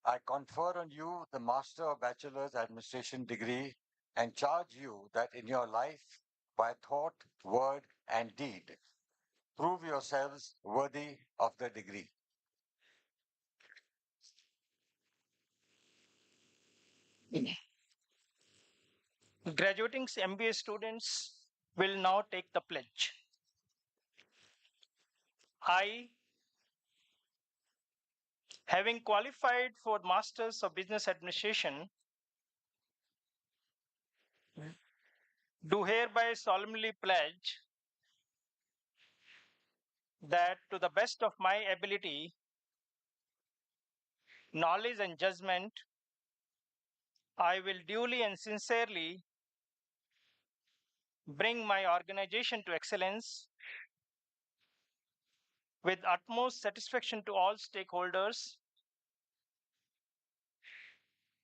I confer on you the Master of Bachelor's Administration degree and charge you that in your life, by thought, word, and deed, prove yourselves worthy of the degree. Graduating MBA students will now take the pledge. I, having qualified for Masters of Business Administration, do hereby solemnly pledge that to the best of my ability, knowledge and judgment, I will duly and sincerely bring my organization to excellence with utmost satisfaction to all stakeholders,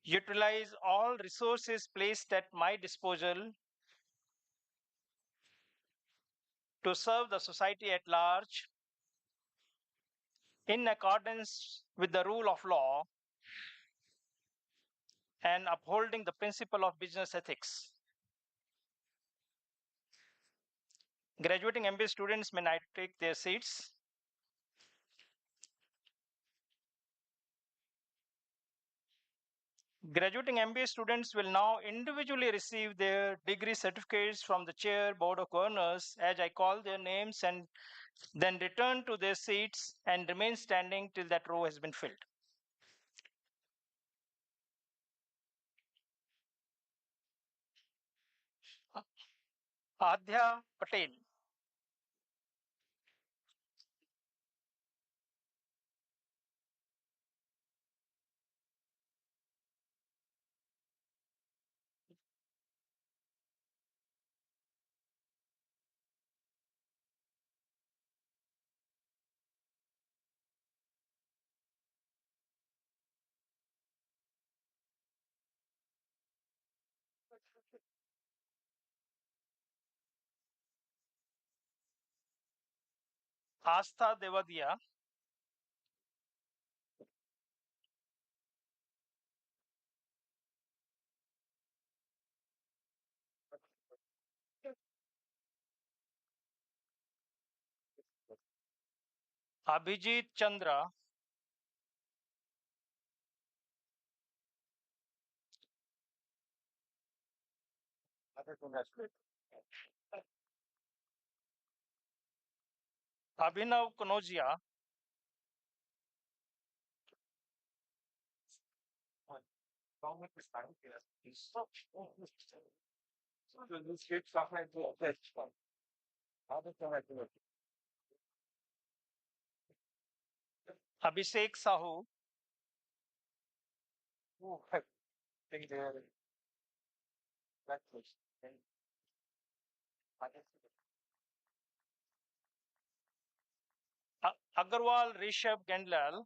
utilize all resources placed at my disposal to serve the society at large in accordance with the rule of law and upholding the principle of business ethics. Graduating MBA students may now take their seats. Graduating MBA students will now individually receive their degree certificates from the Chair Board of Governors as I call their names, and then return to their seats and remain standing till that row has been filled. Adhya Patel. Astha Devadia. Abhijit Chandra. Abhinav Kanojia. Abhishek Sahu. Agarwal Rishabh Gendlal.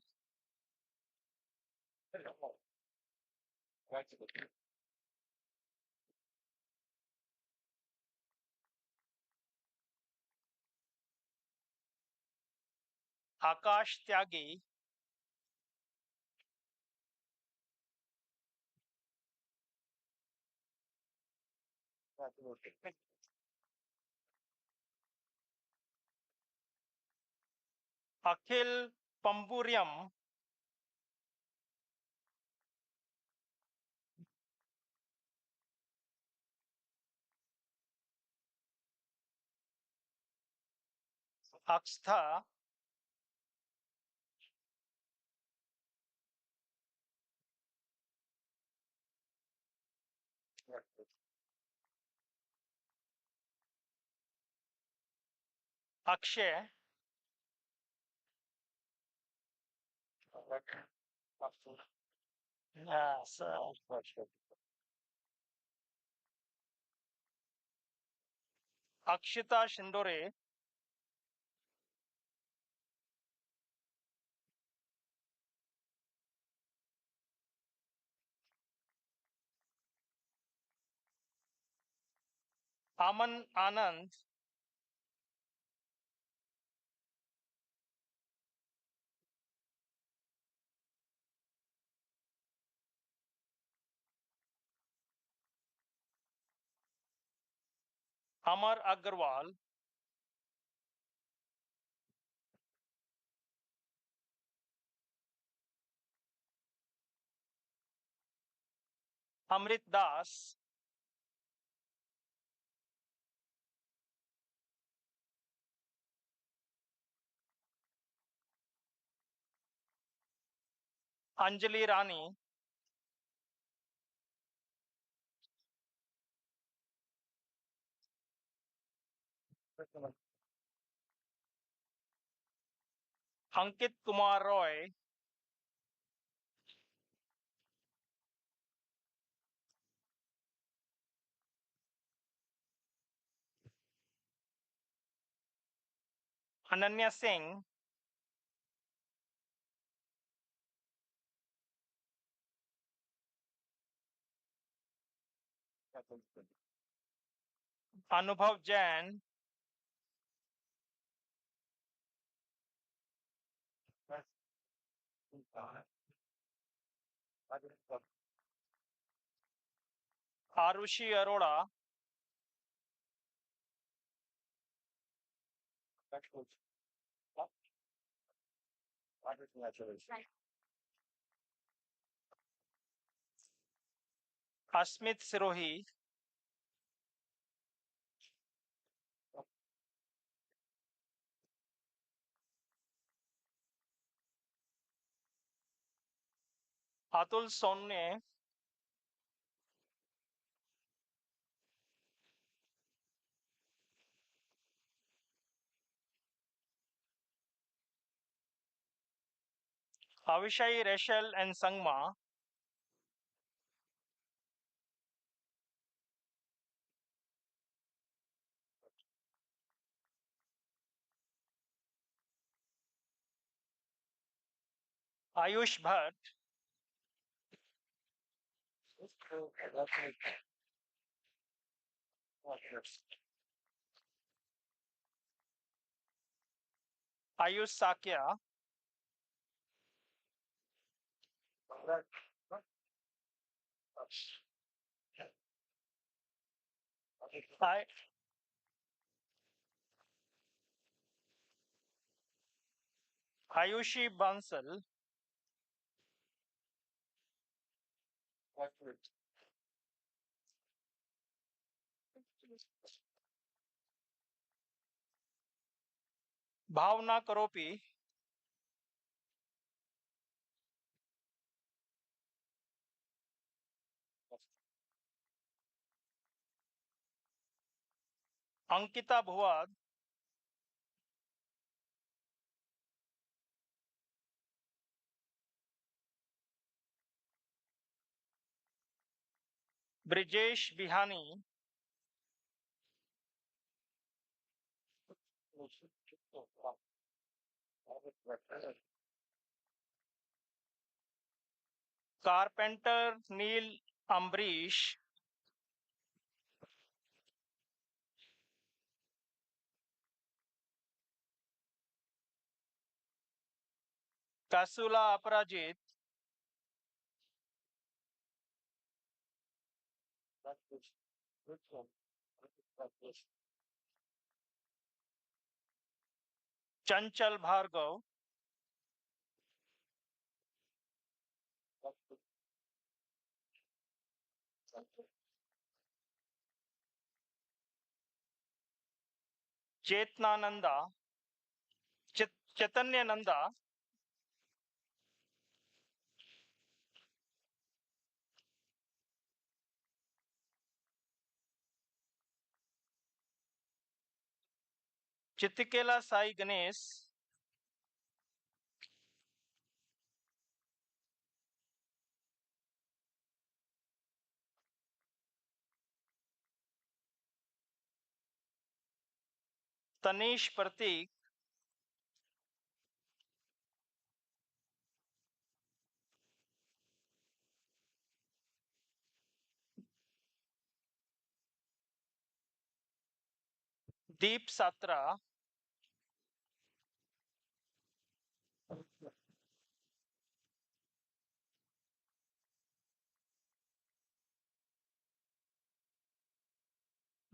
Akash Tyagi. Akhil Pamburiam. Akstha. Akshay. Yes. Akshita Shindore. Aman Anand. Amar Agarwal. Amrit Das, Anjali Rani, Ankit Kumar Roy, Ananya Singh, Anubhav Jain, Arushi Arora, Asmit Sirohi, Atul Sonne, Avishai Rachel and Sangma, Ayush Bhatt, Ayush Sakya, I- Ayushi Bansal, Bhavna Karopi, Ankita Bhuad, Brijesh Bihani, Carpenter Neil Ambrish, Kasula Aparajit, Chanchal Bhargav, Chetnananda, Chaitanya Nanda, Chitikela Sai Ganesh, Tanish Pratik, Deep Satra,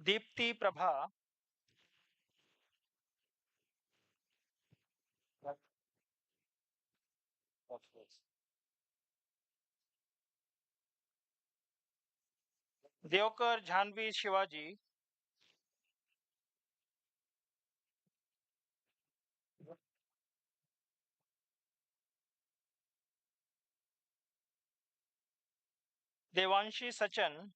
Deepti Prabha, Deokar Jhanvi Shivaji, Devanshi Sachan,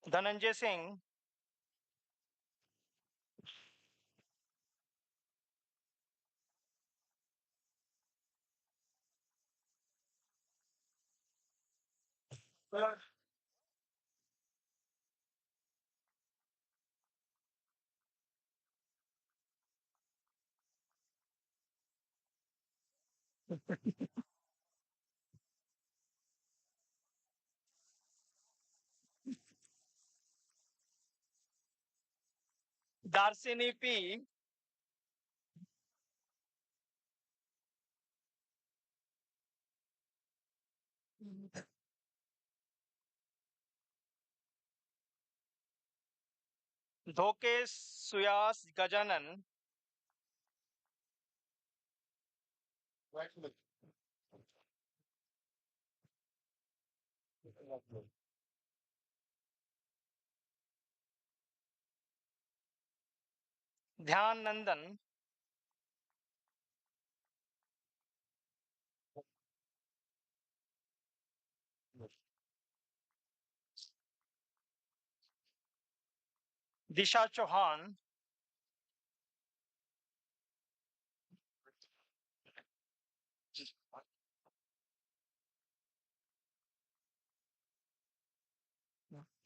Dhananjay Singh, Darsini P, Dhokesh Suyas Gajanan, Dhyan Nandan, Disha Chauhan,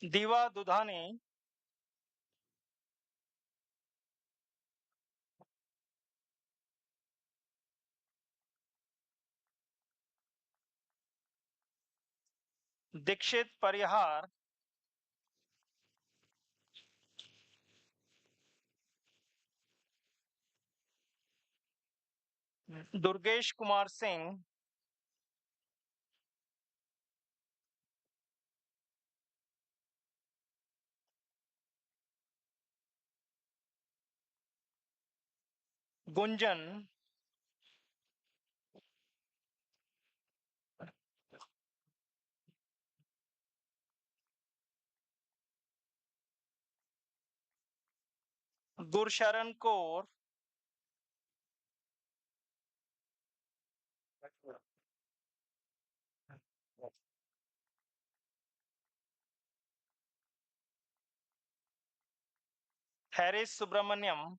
Diva Dudhani, Dikshit Parihar, Durgesh Kumar Singh, Gunjan, Gursharan Kaur, Harris Subramaniam,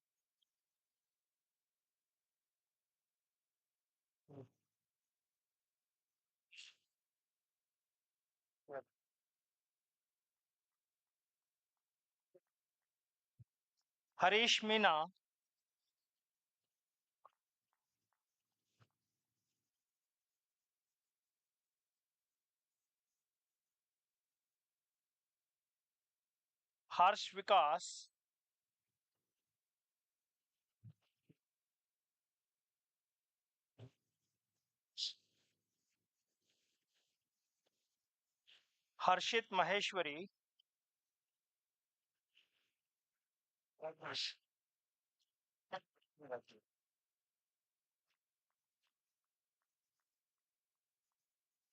Harish Meena, Harsh Vikas, Harshit Maheshwari,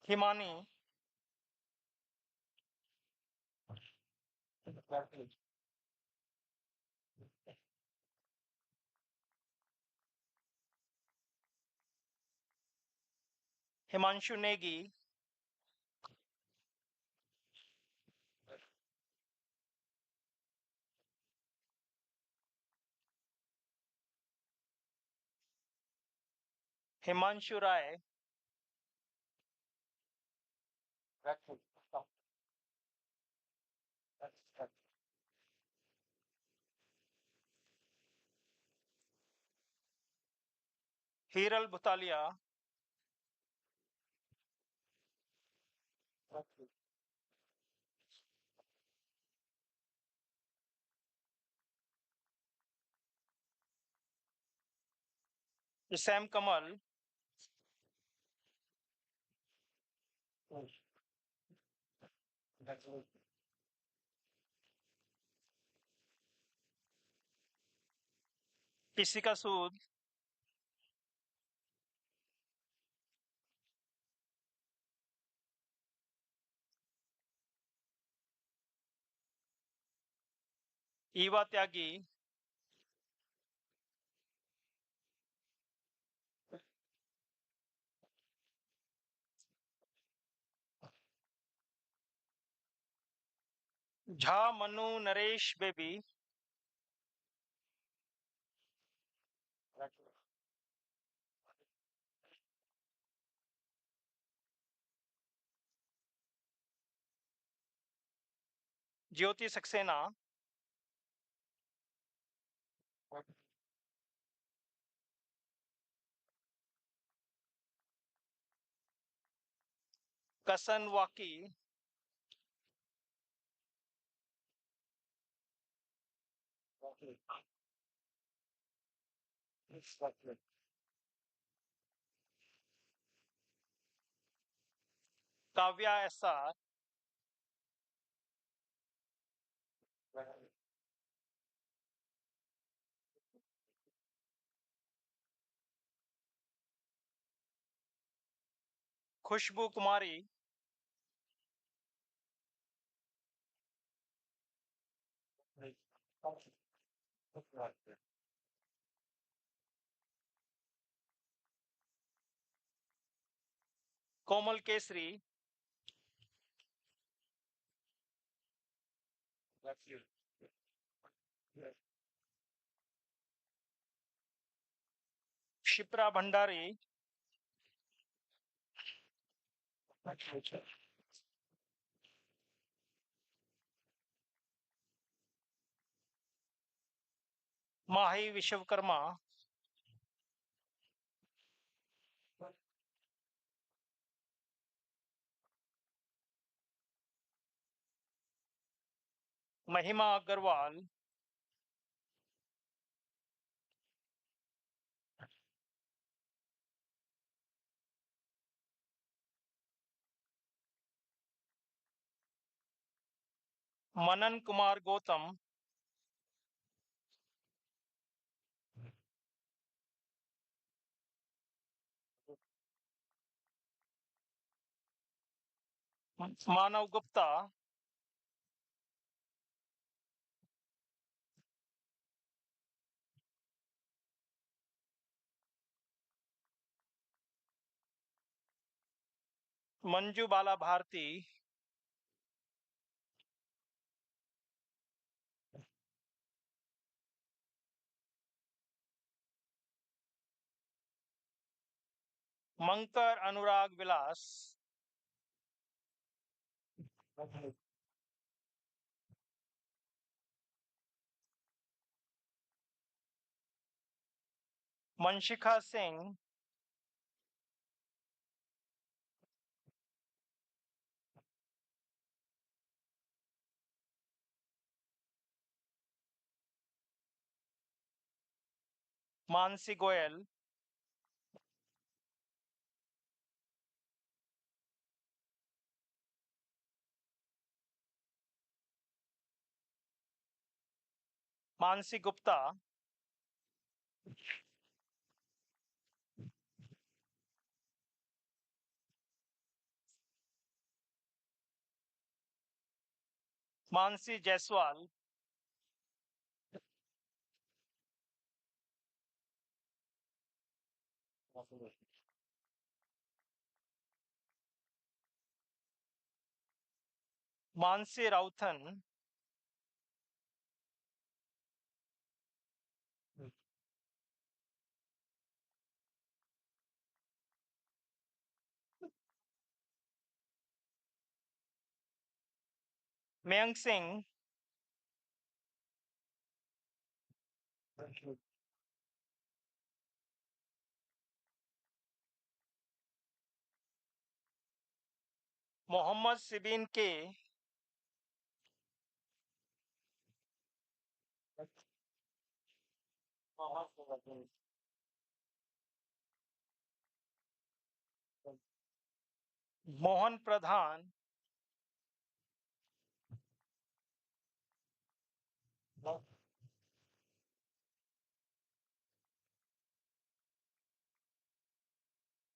Himani, Himanshu Negi, Himanshu Rai, Hiral Bhutalia, Sam Kamal, Pisika Sood, Eva Tyagi, Jha Manu Naresh Baby, Jyoti Saxena, Kasan Waki, Kavya SR, Khushbu Kumari, Komal Kesri, Shipra Bhandari, Mahi Vishwakarma, Mahima Agarwal, Manan Kumar Gautam, Manav Gupta, Manju Bala Bharti, Mankar Anurag Vilas, Manshika Singh, Mansi Goyal, Mansi Gupta, Mansi Jaiswal, Mansi Rauthan, Mayank Singh, Mohammad Sibin K, Mohan Pradhan,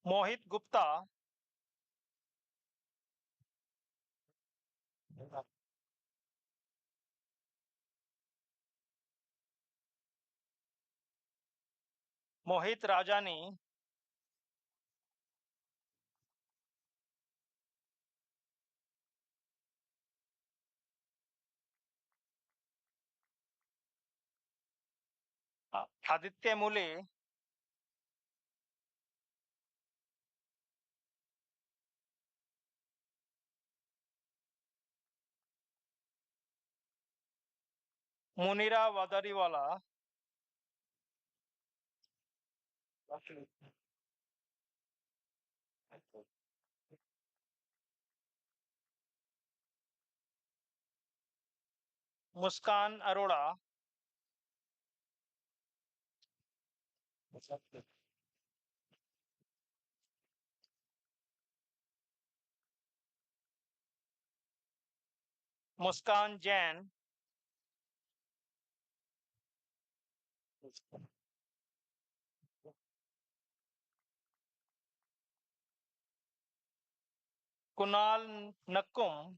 मोहित गुप्ता, मोहित राजानी, आदित्य मूले, मुनीरा वादारीवाला, मुस्कान अरोड़ा, मुस्कान जैन, कुणाल नक्कुम,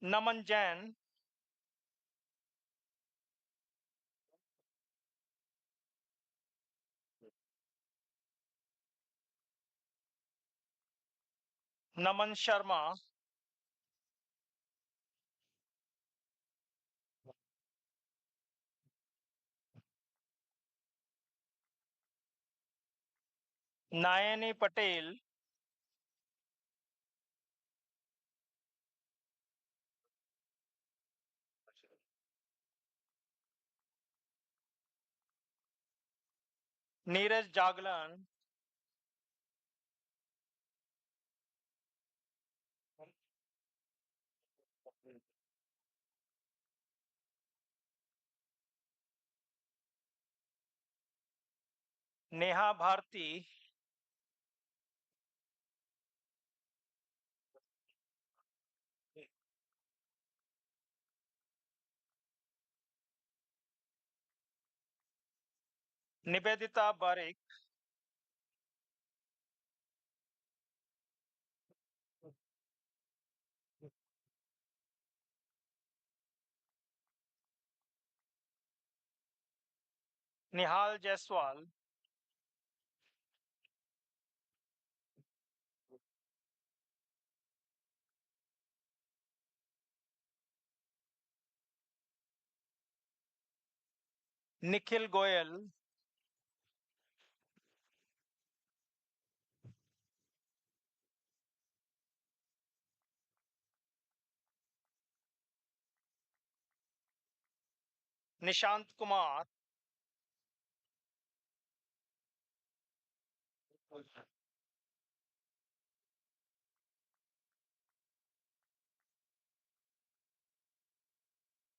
नमन जैन, नमन शर्मा, नायनी पटेल, नीरज जागलन, नेहा भारती, निवेदिता बारिक, निहाल जायसवाल, निखिल गोयल, निशांत कुमार,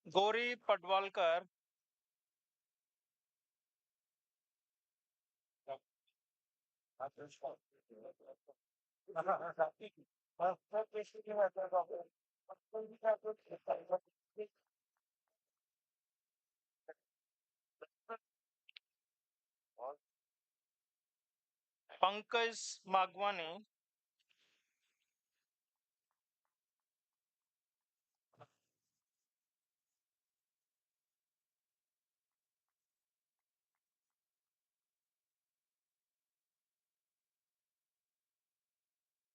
गौरी पडवालकर, पंकज मागवानी,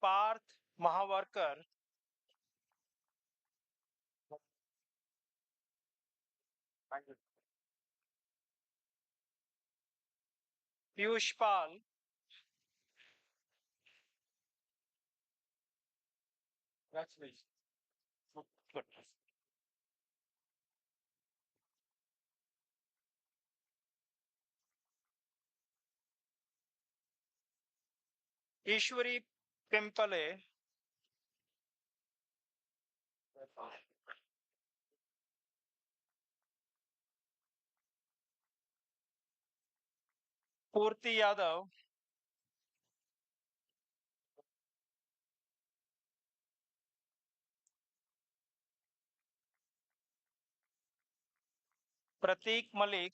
पार्थ महावरकर, पीयूष पाल, ईश्वरी पिंपले, पूर्ति Yadav, Pratik Malik,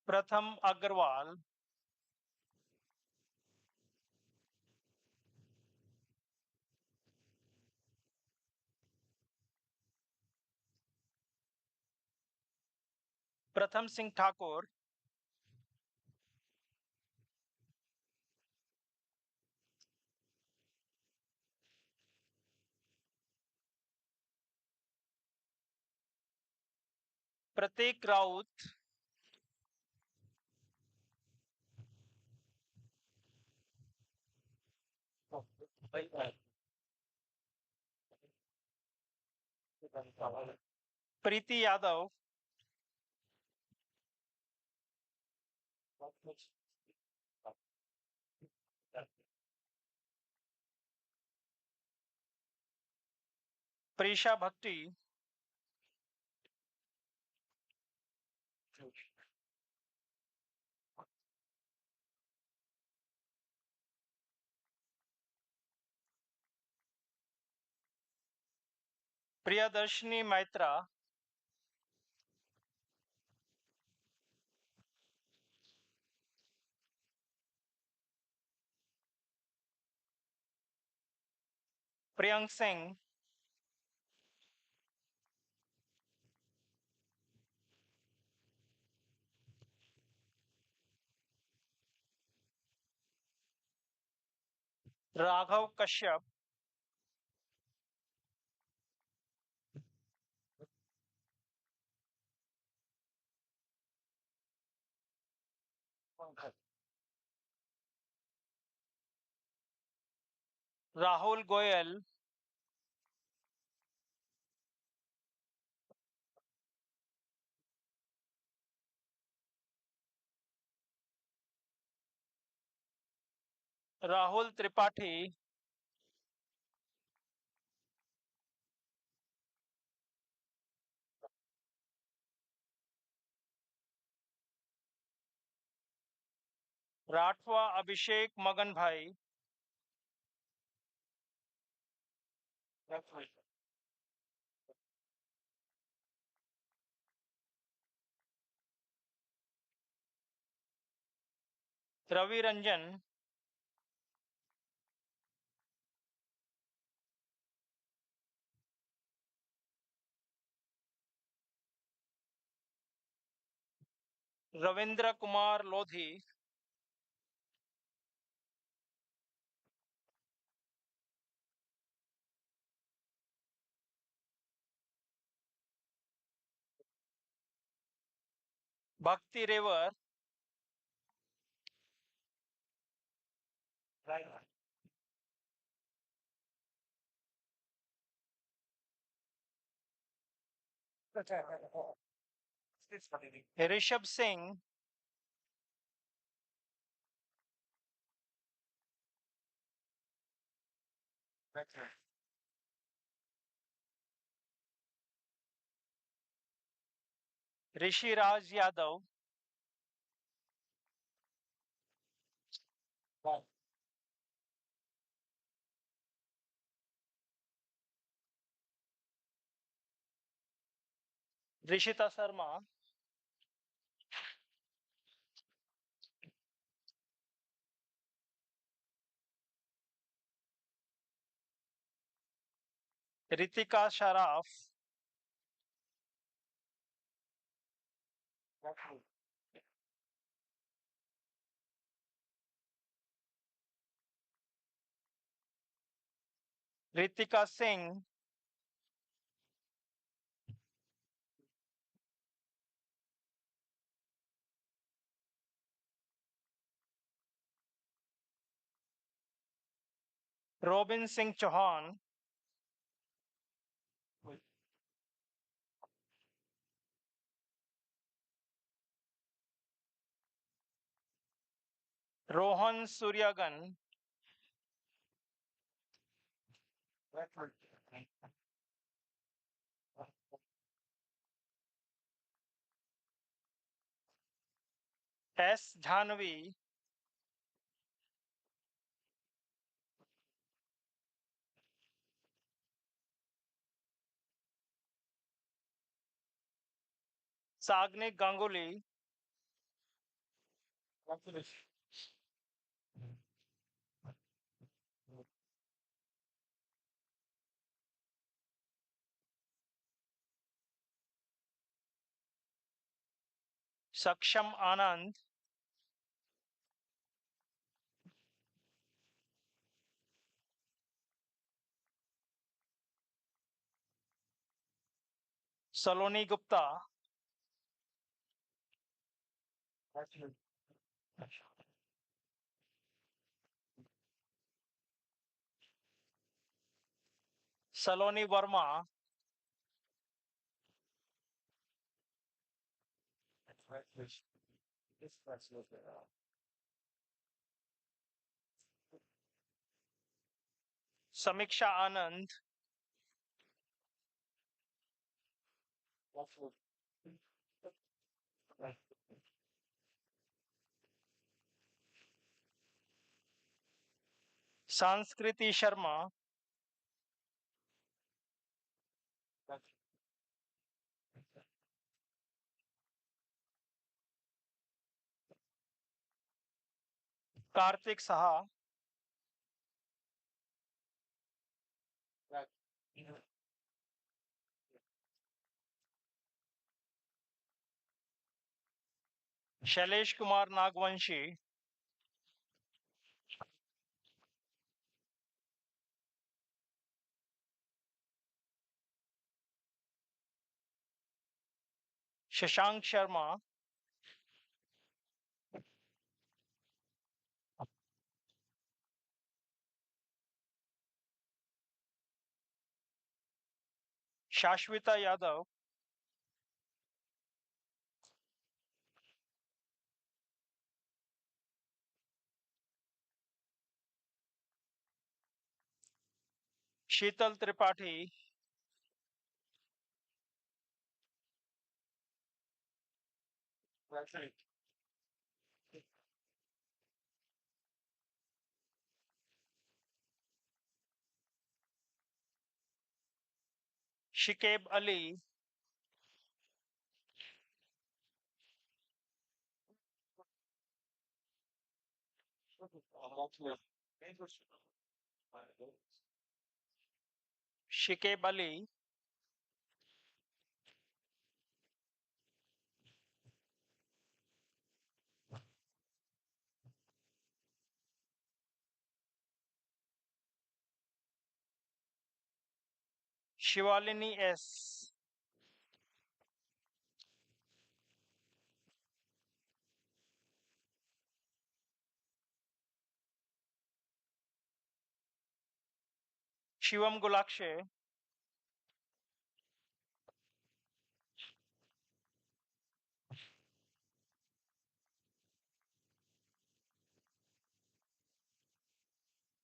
Pratham Agarwal, Pratham Singh Thakur, Pratik Raut, Preeti Yadav, Prisha Bhakti, Priyadarshini Maitra, Priyank Singh, Raghav Kashyap, Rahul Goyal, Rahul Tripathi, Rathwa Abhishek Magan Bhai, Ravi Ranjan, Ravindra Kumar Lodhi, Bhakti Revar, Rishabh Singh, Rishi Raj Yadav, Rishita Sharma, Ritika Sharaf, Ritika Singh, Robin Singh Chauhan, Rohan Suryagan, S. Jhanvi, Sagnik Ganguly, Saksham Anand, Saloni Gupta, Saloni Verma, Samiksha Anand, Sanskriti Sharma, Kartik Saha, Shailesh Kumar Nagvanshi, Shashank Sharma, Shashwita Yadav, Sheetal Tripathi, Shikeb Ali, Shikeb Ali, Shivalini S, Shivam Gulakshe,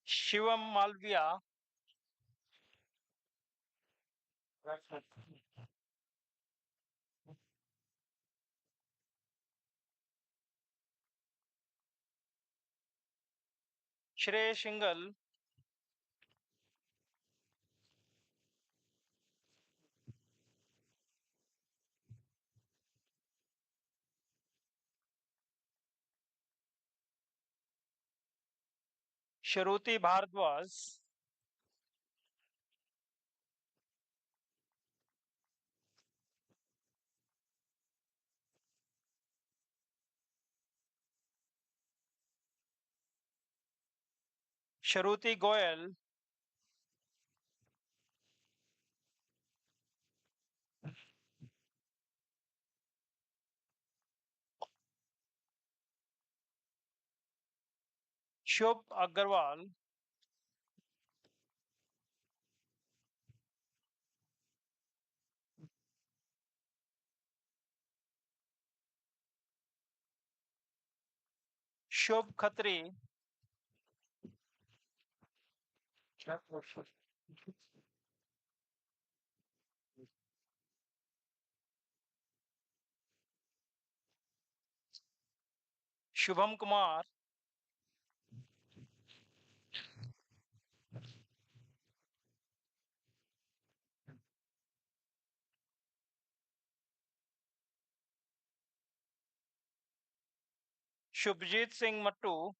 Shivam Malviya, Shrey Shingal, Shruti Bhardwaj, Shruti Goyal, Shubh Agarwal, Shubh Khatri, Shubham Kumar, Shubhjit Singh Mattu,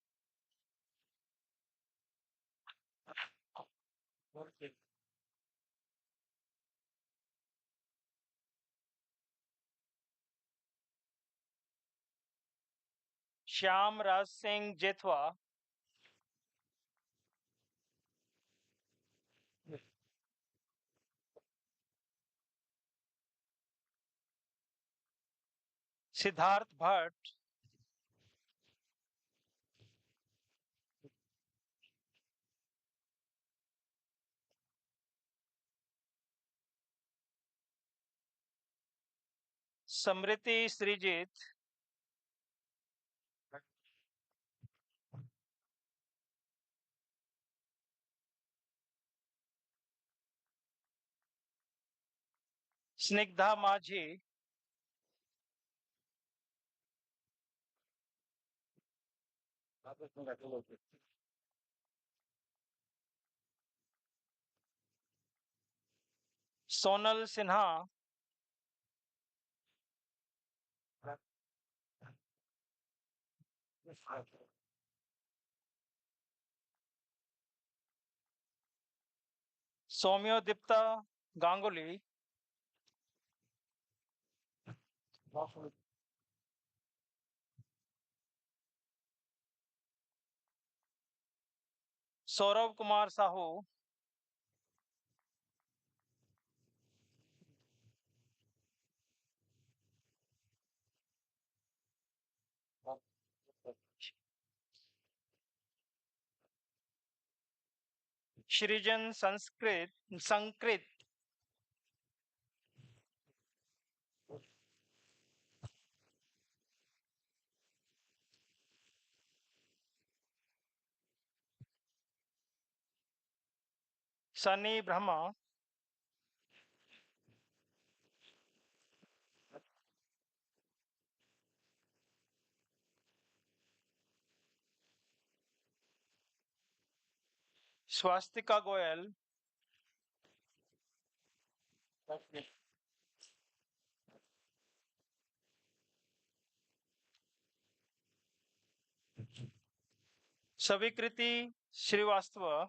Shyam Raj Singh Jethwa, Siddharth Bhatt, Samriti Srijit, Snigdha Majhi, Sonal Sinha, Soumya Dipta Ganguly, Saurav Kumar Sahu, Shrijan Sankrit, Sunny Brahma, Swastika Goyal, Savikriti Srivastava,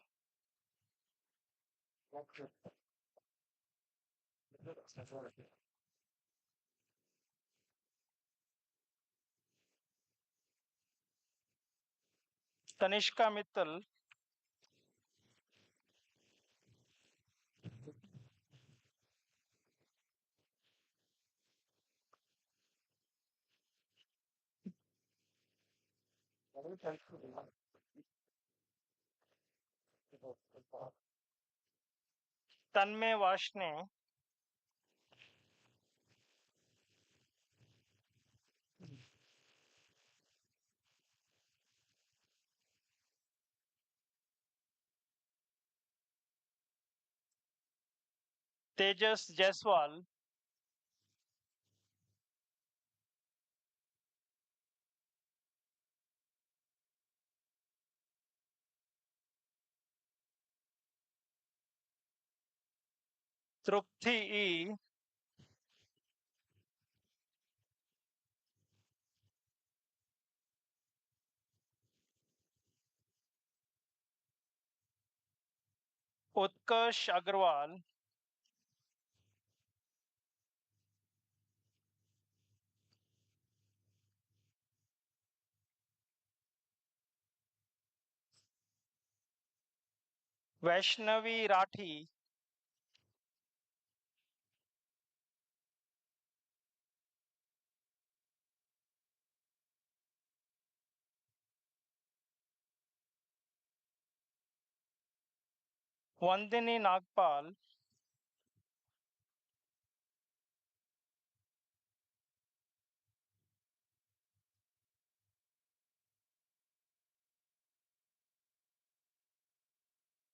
Tanishka Mittal, Tanmay Vashne, Tejas Jaiswal, Trupti E, Utkarsh Agarwal, Vaishnavi Rathi, Vandini Nagpal,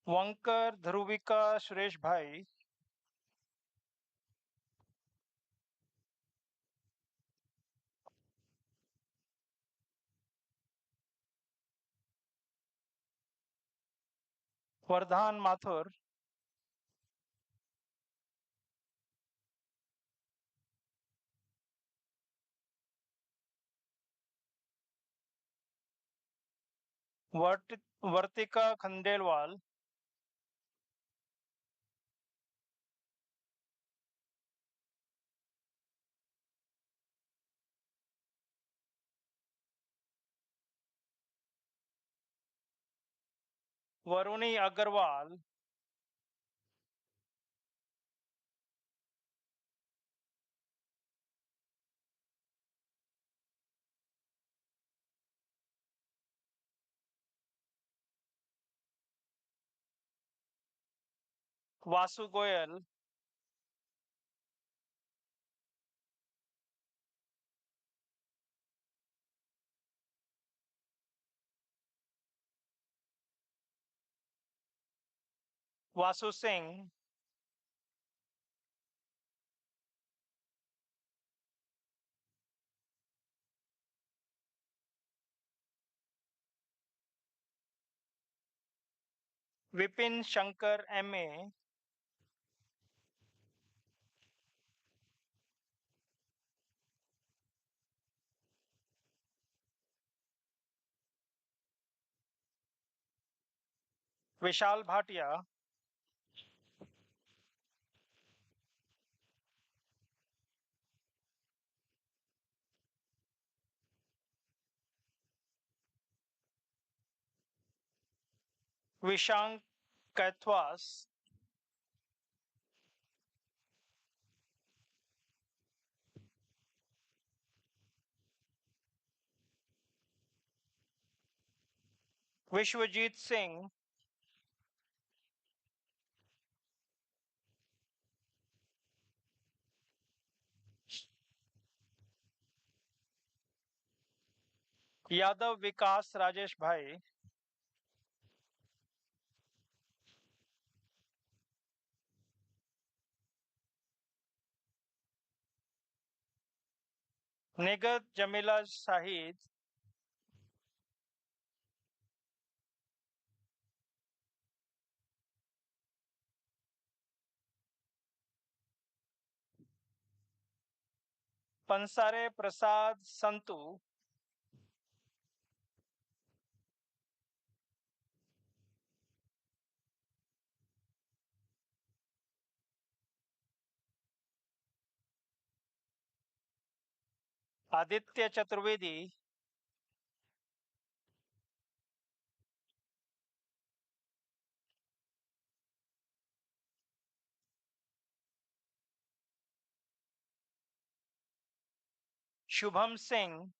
Vankar Dhruvika Suresh Bhai, Vardhan Mathur, Vartika Khandelwal, Varuni Agarwal, Vasu Goyal, Vasu Singh, Vipin Shankar MA, Vishal Bhatia, Vishank Kathwas, Vishwajit Singh, Yadav Vikas Rajesh Bhai, Nigat Jamila Sahid, Pansare Prasad Santu, Aditya Chaturvedi, Shubham Singh,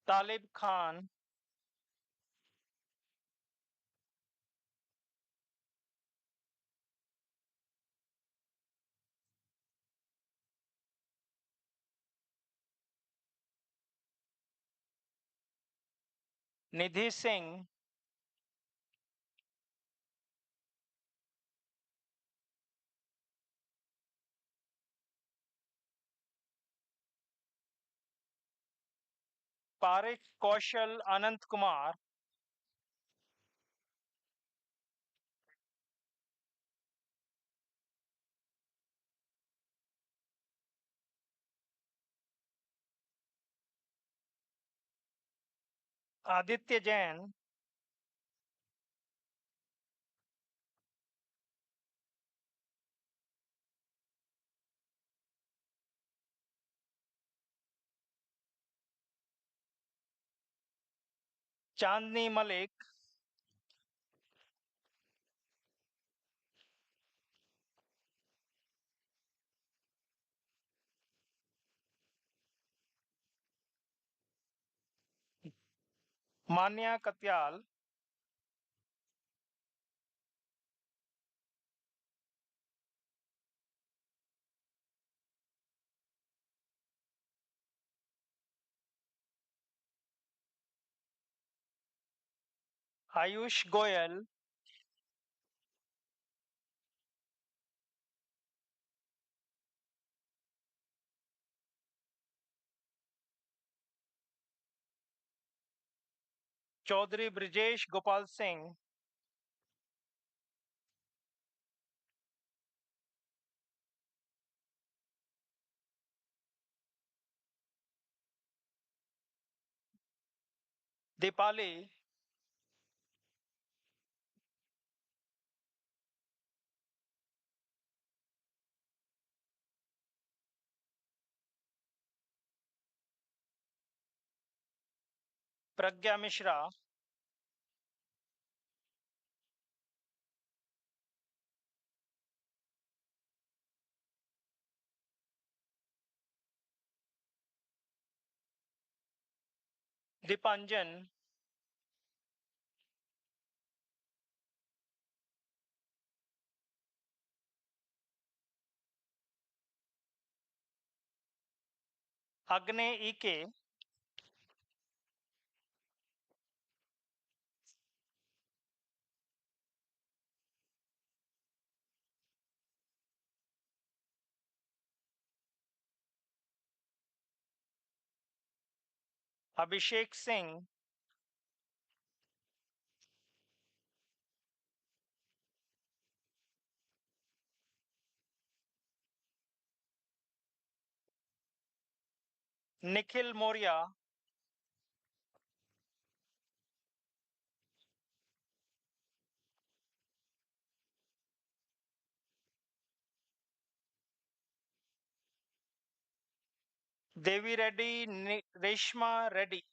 Talib Khan, Nidhi Singh, Parik Kaushal Anant Kumar, Aditya Jain, Chandni Malik, Manya Katyal, Ayush Goyal, Chaudhary Brijesh Gopal Singh, Dipali, Pragya Mishra, Dipanjan, Agne Ike, Abhishek Singh, Nikhil Moria, Devi Reddy, Reshma Reddy,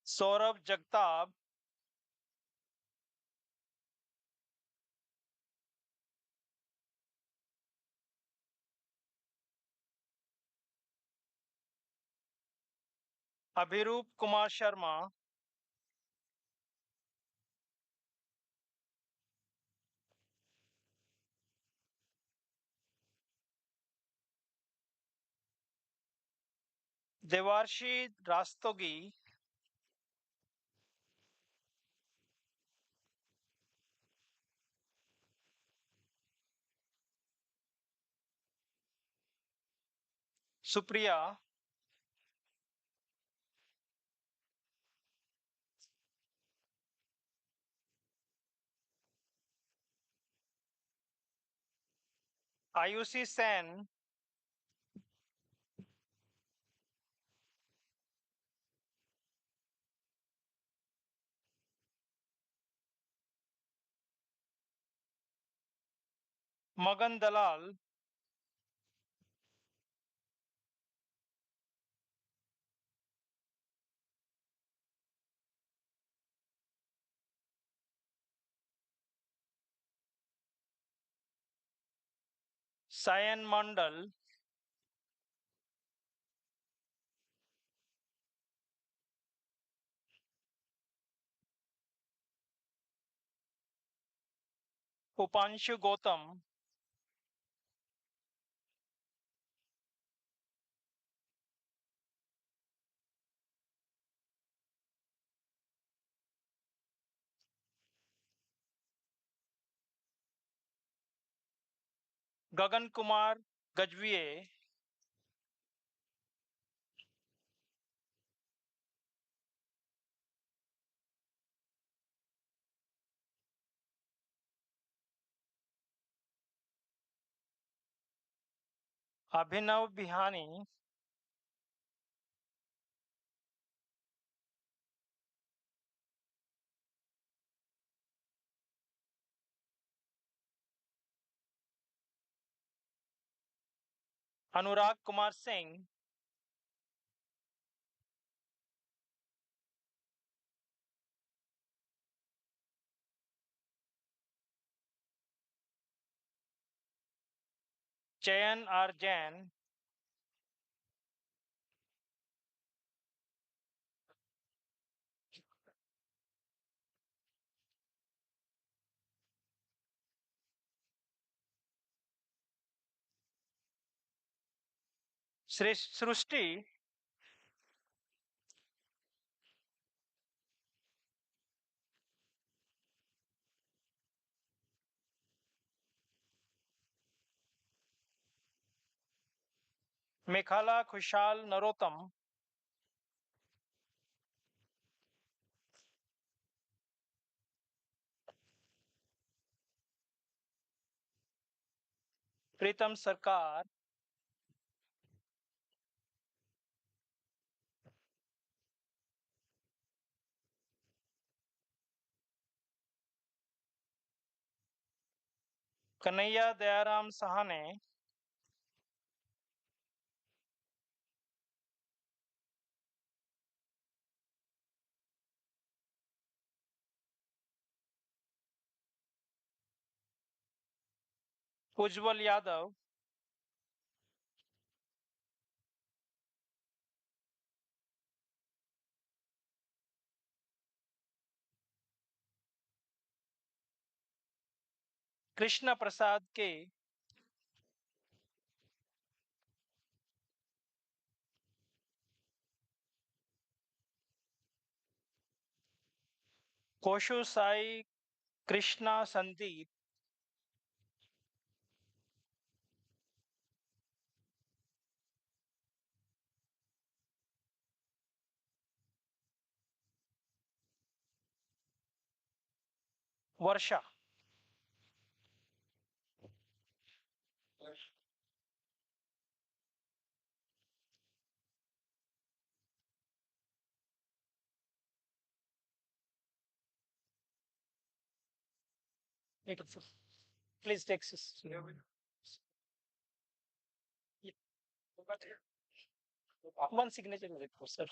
Saurabh Jagtab, Abhirup Kumar Sharma, Devarshi Rastogi, Supriya, Ayushi Sen, Magan Dalal, Sayan Mandal, Upanshu Gautam, Gagan Kumar Gajviye, Abhinav Bihani, Anurag Kumar Singh, Chayan R. Jain, Srushti, Mekhala Khushal Narottam, Pritam Sarkar, Kanaya Dayaram Sahane, Ujjwal Yadav, Krishna Prasad K, Koshu Sai Krishna Sandeep, Varsha. Please take this. One signature is required, sir.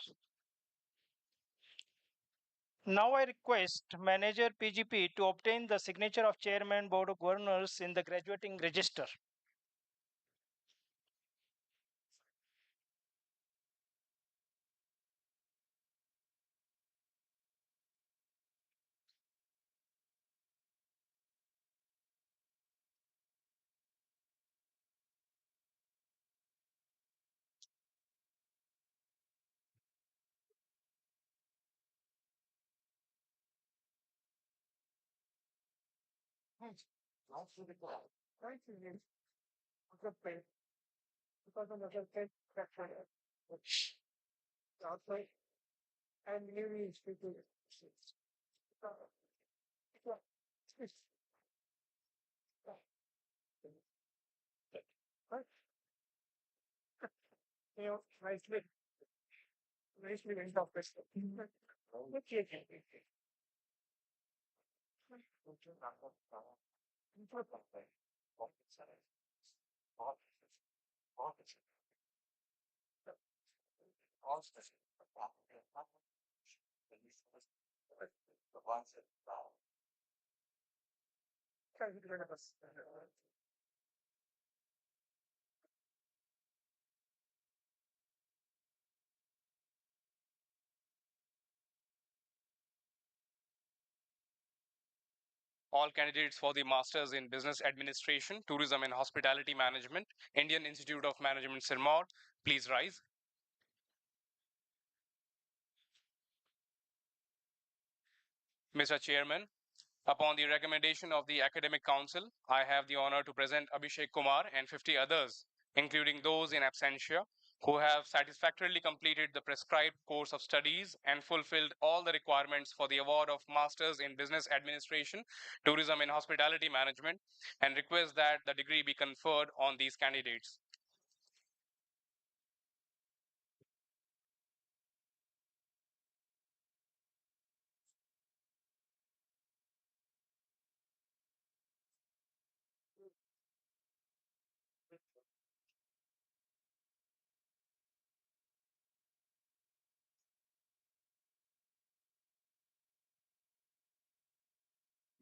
Now I request Manager PGP to obtain the signature of Chairman Board of Governors in the graduating register. All candidates for the Masters in Business Administration, Tourism and Hospitality Management, Indian Institute of Management, Sirmaur, please rise. Mr. Chairman, upon the recommendation of the Academic Council, I have the honor to present Abhishek Kumar and 50 others, including those in absentia, who have satisfactorily completed the prescribed course of studies and fulfilled all the requirements for the award of Masters in Business Administration, Tourism and Hospitality Management, and request that the degree be conferred on these candidates.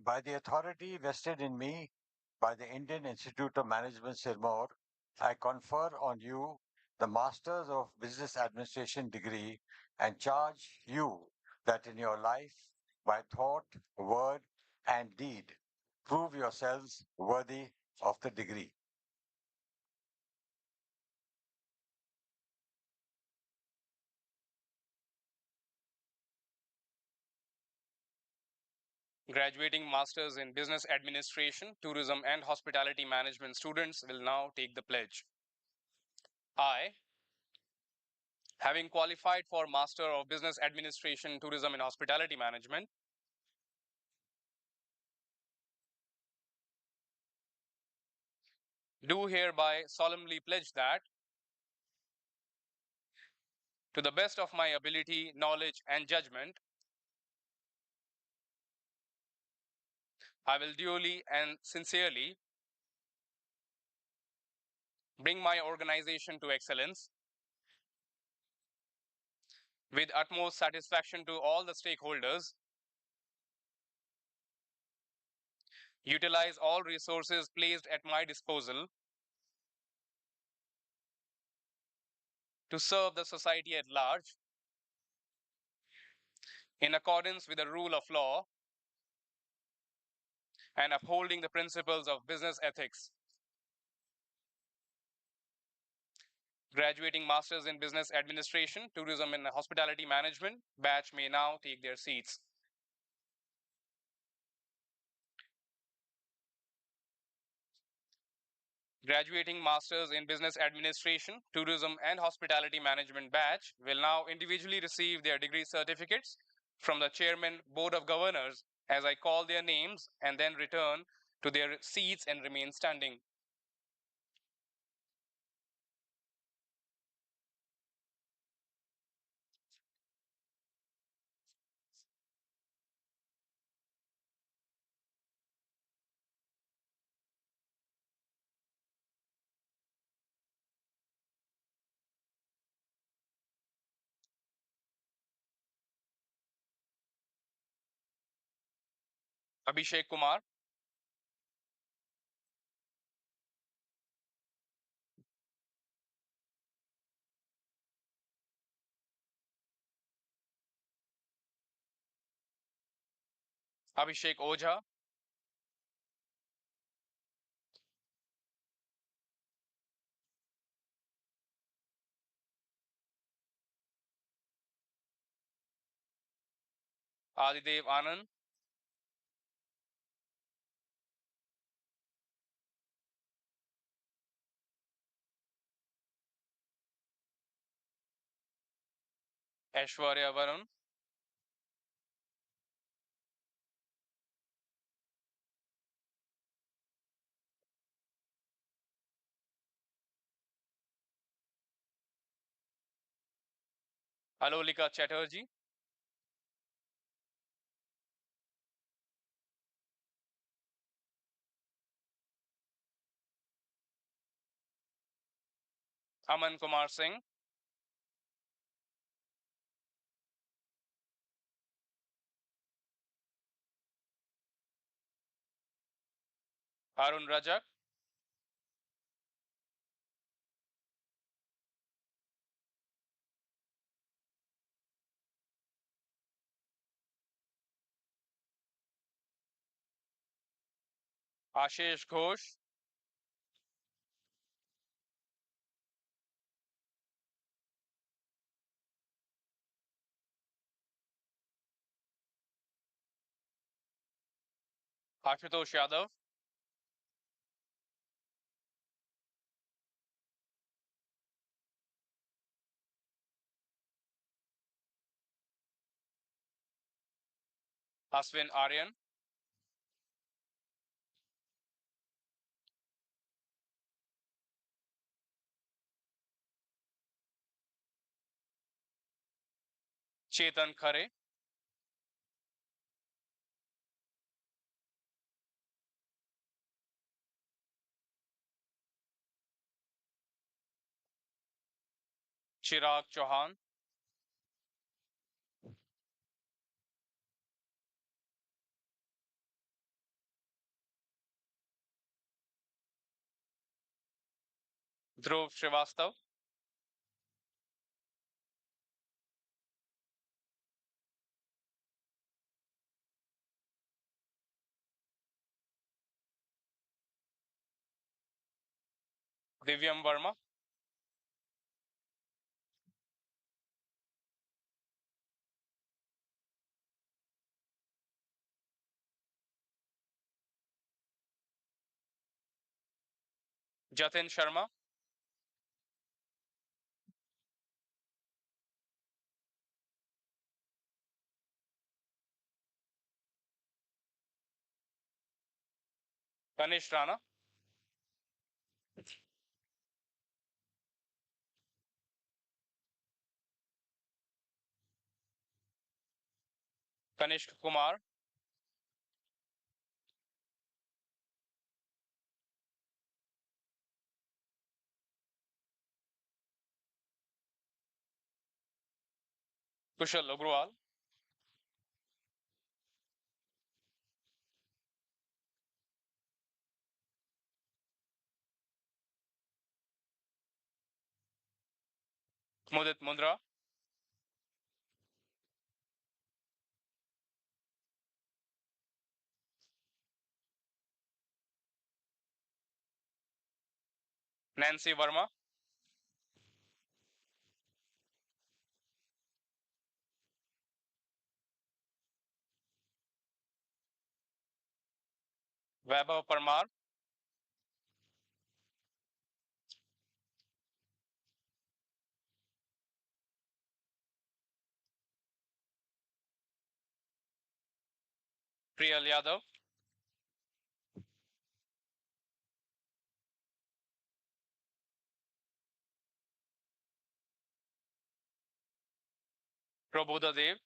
By the authority vested in me by the Indian Institute of Management, Sirmaur, I confer on you the Masters of Business Administration degree and charge you that in your life, by thought, word, and deed, prove yourselves worthy of the degree. Graduating Masters in Business Administration, Tourism and Hospitality Management students will now take the pledge. I, having qualified for Master of Business Administration, Tourism and Hospitality Management, do hereby solemnly pledge that, to the best of my ability, knowledge, and judgment, I will duly and sincerely bring my organization to excellence with utmost satisfaction to all the stakeholders, utilize all resources placed at my disposal to serve the society at large in accordance with the rule of law and upholding the principles of business ethics. Graduating Masters in Business Administration, Tourism and Hospitality Management batch may now take their seats. Graduating Masters in Business Administration, Tourism and Hospitality Management batch will now individually receive their degree certificates from the Chairman Board of Governors as I call their names and then return to their seats and remain standing. Abhishek Kumar, Abhishek Ojha, Adidev Anand, Aishwarya Varun, Alolika Chatterjee, Aman Kumar Singh, Arun Rajak, Ashish Ghosh, Ashutosh Yadav, Aswin Aryan, Chetan Khare, Chirag Chauhan, Dhruv Srivastav, Divyam Verma, Jatin Sharma, Kanish Rana, Kanishk Kumar, Kushal Agrawal, Mudit Mundra, Nancy Verma, Vaibhav Parmar, Priyal Yadav, Prabodha Dev,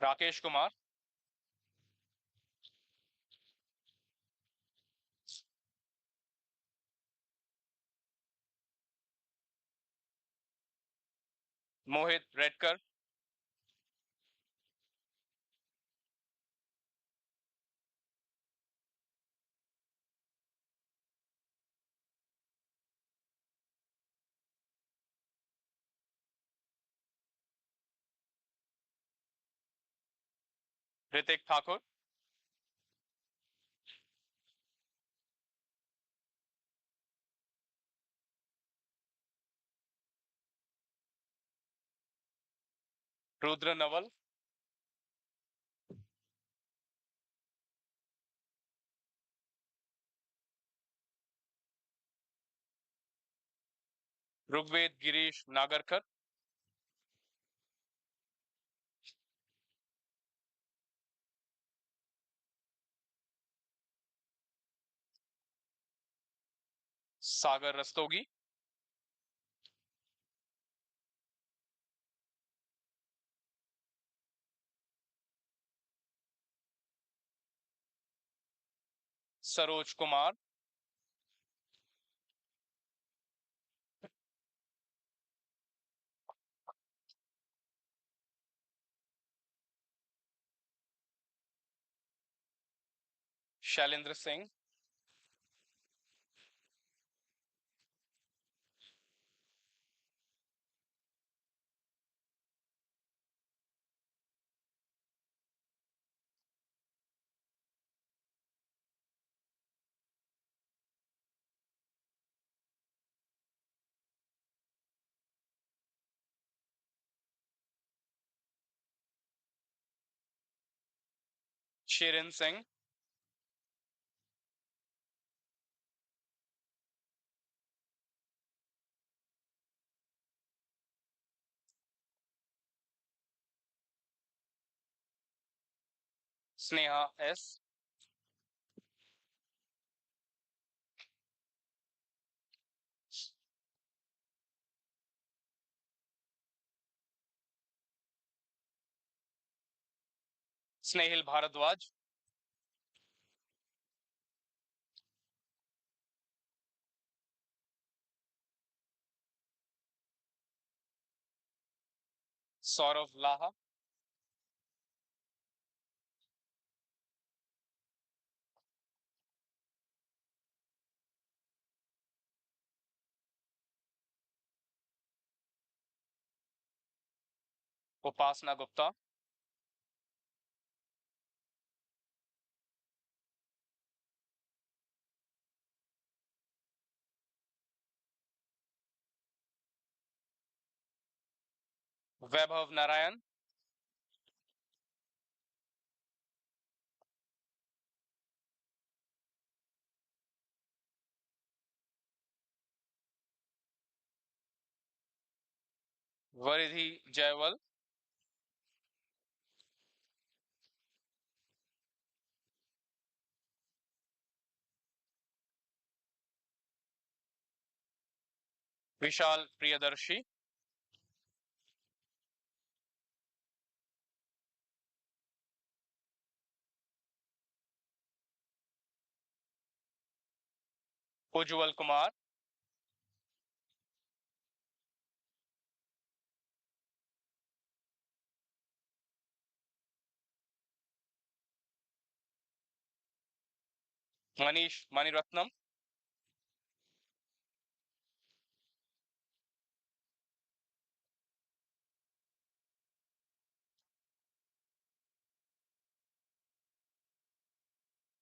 Rakesh Kumar, Mohit Redkar, Ritik Thakur, Rudra Naval, Rugved Girish Nagarkar, Sagar Rastogi, Saroj Kumar, Shailendra Singh, Shirin Singh, Sneha S, Snehil Bharadwaj, Saurav Laha, Upasna Gupta, Vaibhav Narayan, Varidhi Jaiwal, Vishal Priyadarshi, Ujjwal Kumar, Manish Maniratnam,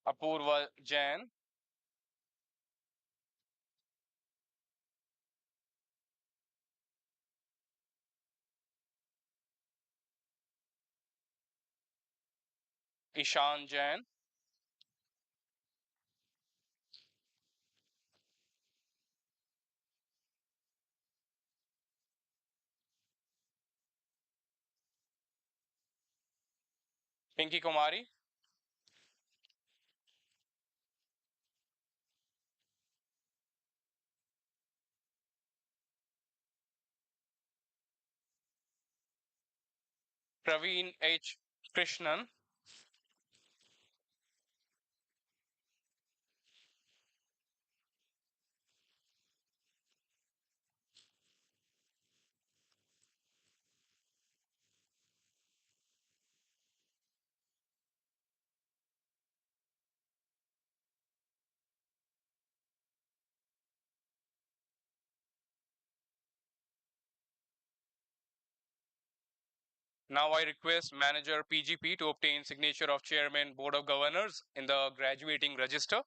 Apurva Jain, Ishan Jain, Pinky Kumari, Praveen H. Krishnan, Now I request Manager PGP to obtain signature of Chairman Board of Governors in the graduating register.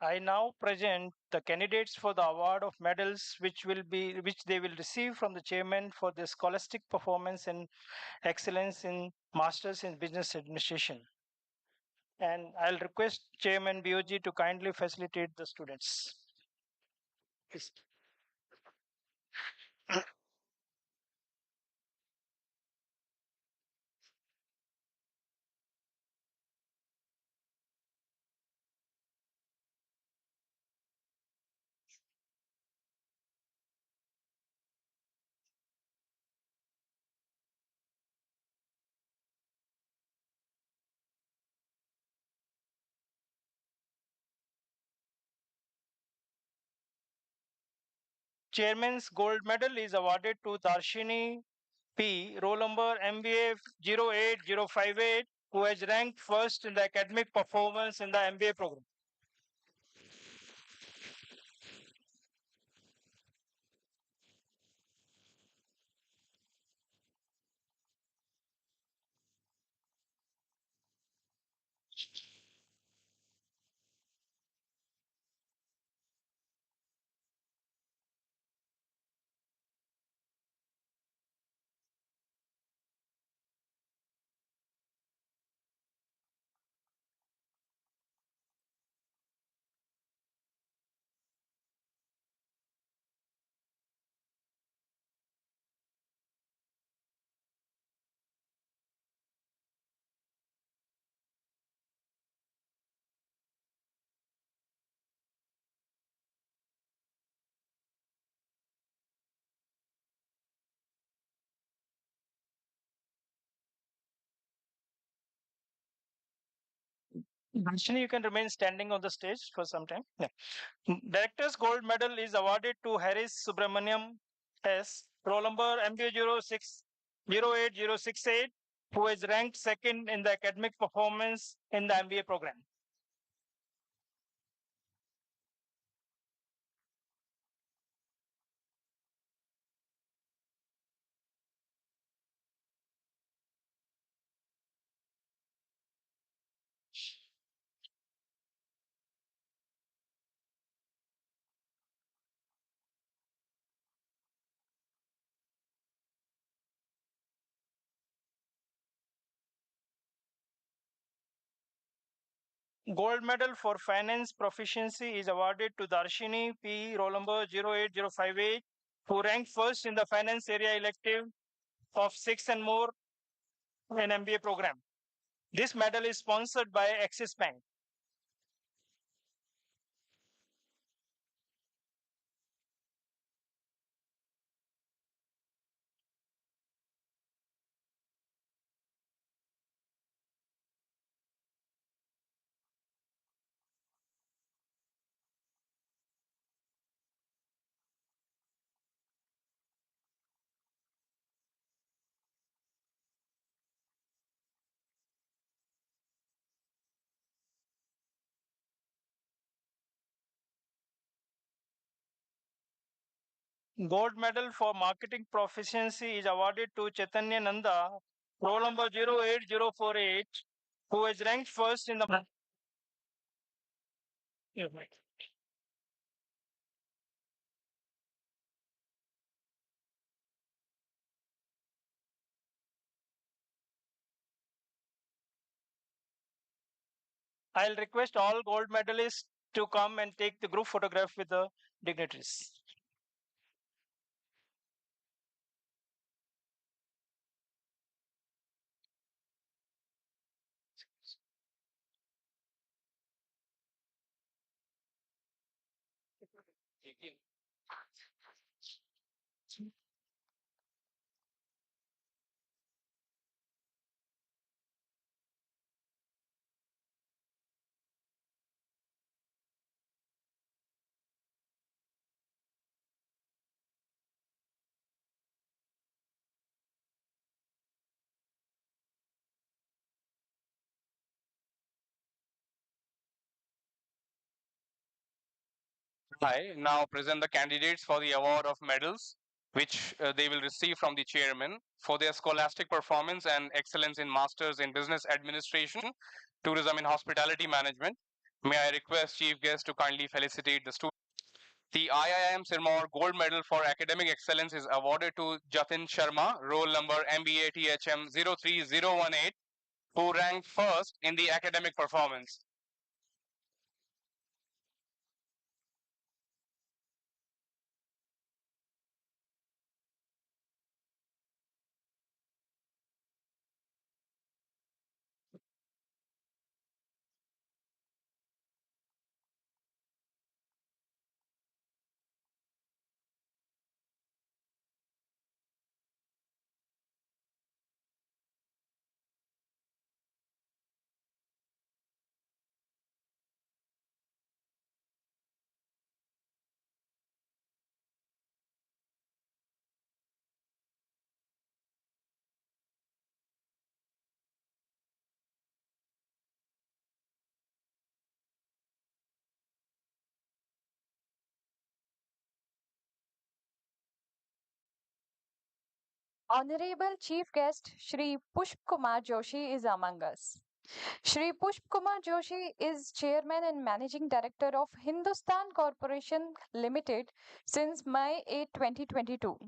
I now present the candidates for the award of medals which they will receive from the chairman for their scholastic performance and excellence in masters in business administration. And I'll request Chairman BOG to kindly facilitate the students. Yes. Chairman's gold medal is awarded to Darshini P, roll number MBA 08058, who has ranked first in the academic performance in the MBA program. Darshini, you can remain standing on the stage for some time. Yeah. Director's Gold Medal is awarded to Harris Subramaniam S. Roll number MBA 08068, who is ranked second in the academic performance in the MBA program. Gold medal for finance proficiency is awarded to Darshini P. Roll number 08058, who ranked first in the finance area elective of 6 and more in MBA program. This medal is sponsored by Axis Bank. Gold medal for marketing proficiency is awarded to Chaitanya Nanda, roll number 08048, who is ranked first in the. Yeah, right. I'll request all gold medalists to come and take the group photograph with the dignitaries. I now present the candidates for the award of medals, which they will receive from the chairman for their scholastic performance and excellence in Masters in Business Administration, Tourism and Hospitality Management. May I request Chief Guest to kindly felicitate the students. The IIM Sirmaur Gold Medal for Academic Excellence is awarded to Jatin Sharma, roll number MBA THM 03018, who ranked first in the academic performance. Honorable Chief Guest Shri Pushp Kumar Joshi is among us. Shri Pushp Kumar Joshi is Chairman and Managing Director of Hindustan Corporation Limited since May 8, 2022.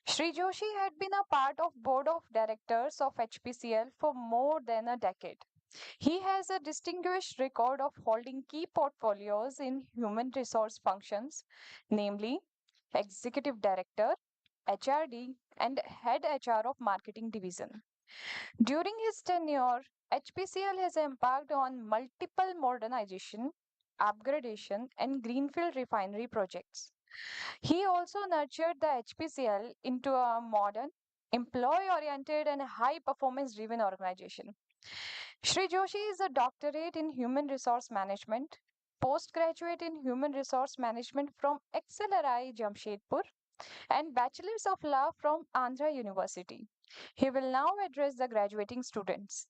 Shri Joshi had been a part of Board of Directors of HPCL for more than a decade. He has a distinguished record of holding key portfolios in human resource functions, namely Executive Director, HRD, and Head HR of Marketing Division. During his tenure, HPCL has embarked on multiple modernization, upgradation, and greenfield refinery projects. He also nurtured the HPCL into a modern, employee oriented, and high performance driven organization. Shri Joshi is a doctorate in human resource management, postgraduate in human resource management from XLRI Jamshedpur, and bachelor's of law from Andhra University. He will now address the graduating students.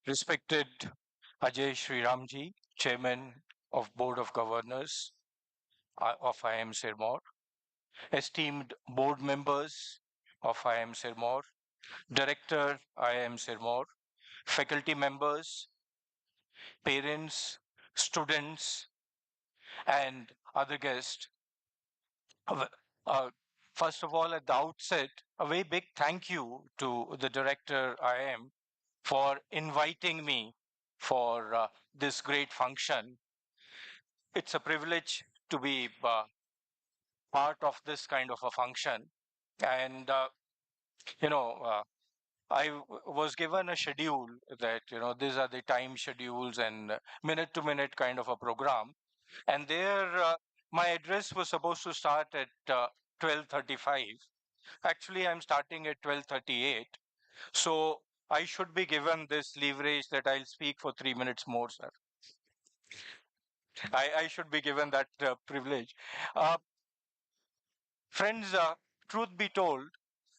Respected Ajay Sriramji, Chairman of Board of Governors of IIM Sirmaur, esteemed board members of IIM Sirmaur, Director IIM Sirmaur, faculty members, parents, students, and other guests. Uh, uh, First of all, at the outset, a very big thank you to the Director IIM for inviting me for this great function. It's a privilege to be part of this kind of a function. And, you know, was given a schedule that, these are the time schedules and minute to minute kind of a program. And there, my address was supposed to start at 12:35. Actually, I'm starting at 12:38. So I should be given this leverage that I'll speak for 3 minutes more, sir. I should be given that privilege. Uh, Friends, truth be told,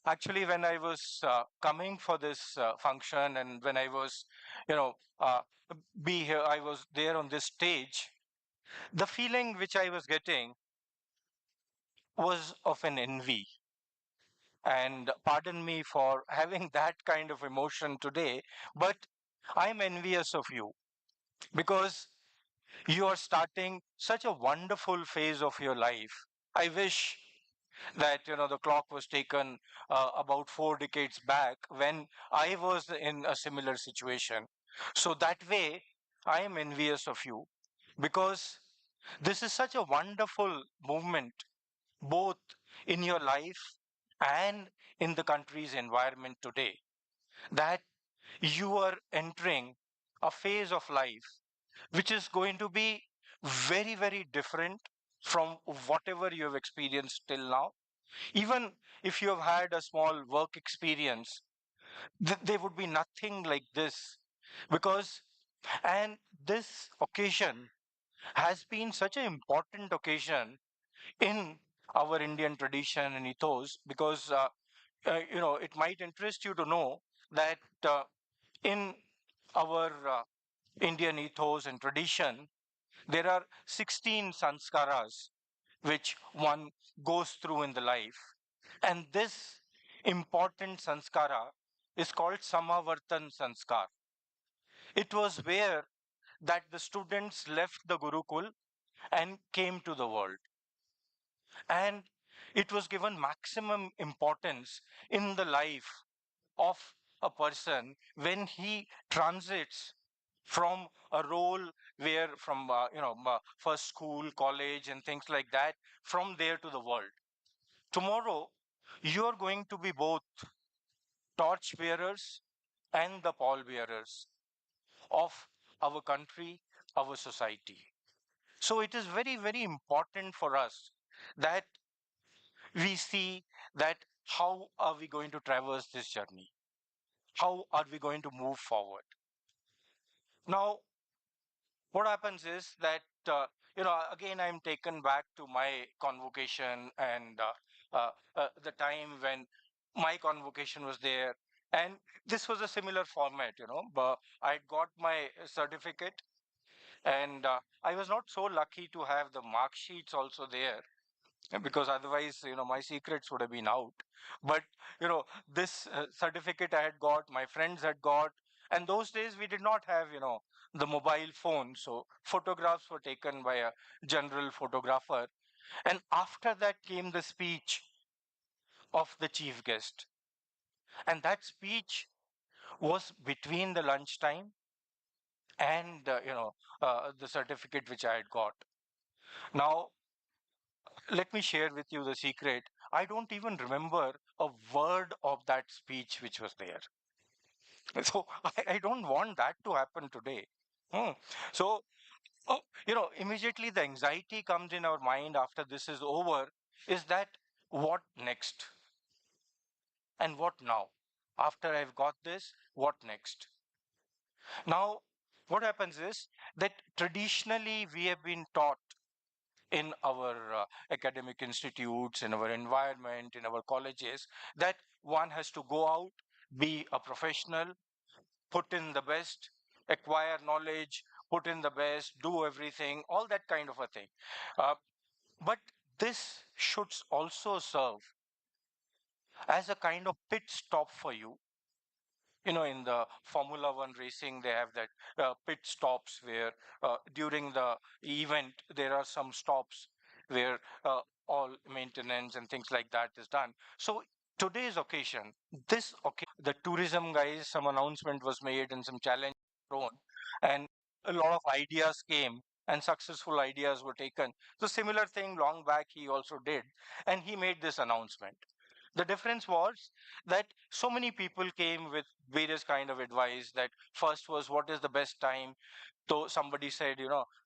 actually, when I was coming for this function and when I was, you know, uh, be here, I was there on this stage, the feeling which I was getting was of an envy. And pardon me for having that kind of emotion today, but I'm envious of you because you are starting such a wonderful phase of your life. I wish that the clock was taken about 4 decades back when I was in a similar situation. So that way, I am envious of you because this is such a wonderful movement, both in your life and in the country's environment today, that you are entering a phase of life which is going to be very, very different from whatever you have experienced till now. Even if you have had a small work experience, there would be nothing like this because, and this occasion has been such an important occasion in our Indian tradition and ethos because, it might interest you to know that in our Indian ethos and tradition, there are 16 sanskaras which one goes through in the life. And this important sanskara is called Samavartan Sanskar. It was where that the students left the Gurukul and came to the world. And it was given maximum importance in the life of a person when he transits from a role where from first school, college, and things like that, from there to the world. Tomorrow you are going to be both torch bearers and the pall bearers of our country, our society. So it is very, very important for us that we see that how are we going to traverse this journey? How are we going to move forward? Now, what happens is that, again, I'm taken back to my convocation and the time when my convocation was there. And this was a similar format, but I got my certificate and I was not so lucky to have the mark sheets also there because otherwise, my secrets would have been out. But, this certificate I had got, my friends had got, and those days we did not have, the mobile phone. So photographs were taken by a general photographer. And after that came the speech of the chief guest. And that speech was between the lunchtime and, the certificate which I had got. Now, let me share with you the secret. I don't even remember a word of that speech which was there. So I don't want that to happen today. Hmm. So, immediately the anxiety comes in our mind after this is over is that what next? And what now? After I've got this, what next? Now, what happens is that traditionally we have been taught in our academic institutes, in our environment, in our colleges, that one has to go out, be a professional, put in the best, acquire knowledge, put in the best, do everything, all that kind of a thing. Uh, but this should also serve as a kind of pit stop for you. In the Formula One racing, they have that pit stops where during the event there are some stops where all maintenance and things like that is done. So today's occasion, this occasion, the tourism guys, some announcement was made and some challenge thrown, and a lot of ideas came and successful ideas were taken. So similar thing long back he also did, and he made this announcement. The difference was that so many people came with various kind of advice. That first was what is the best time. So somebody said,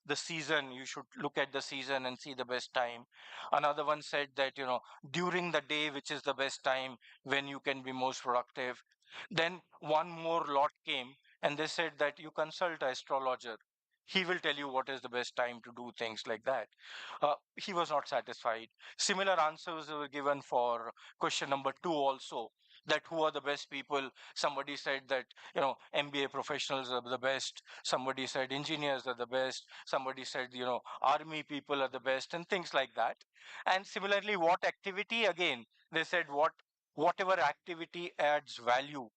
the season, you should look at the season and see the best time. Another one said that, during the day, which is the best time when you can be most productive. Then one more lot came and they said that you consult an astrologer. He will tell you what is the best time to do things like that. He was not satisfied. Similar answers were given for question number two also, that who are the best people. Somebody said that, MBA professionals are the best. Somebody said engineers are the best. Somebody said, army people are the best, and things like that. And similarly, what activity? Again, they said whatever activity adds value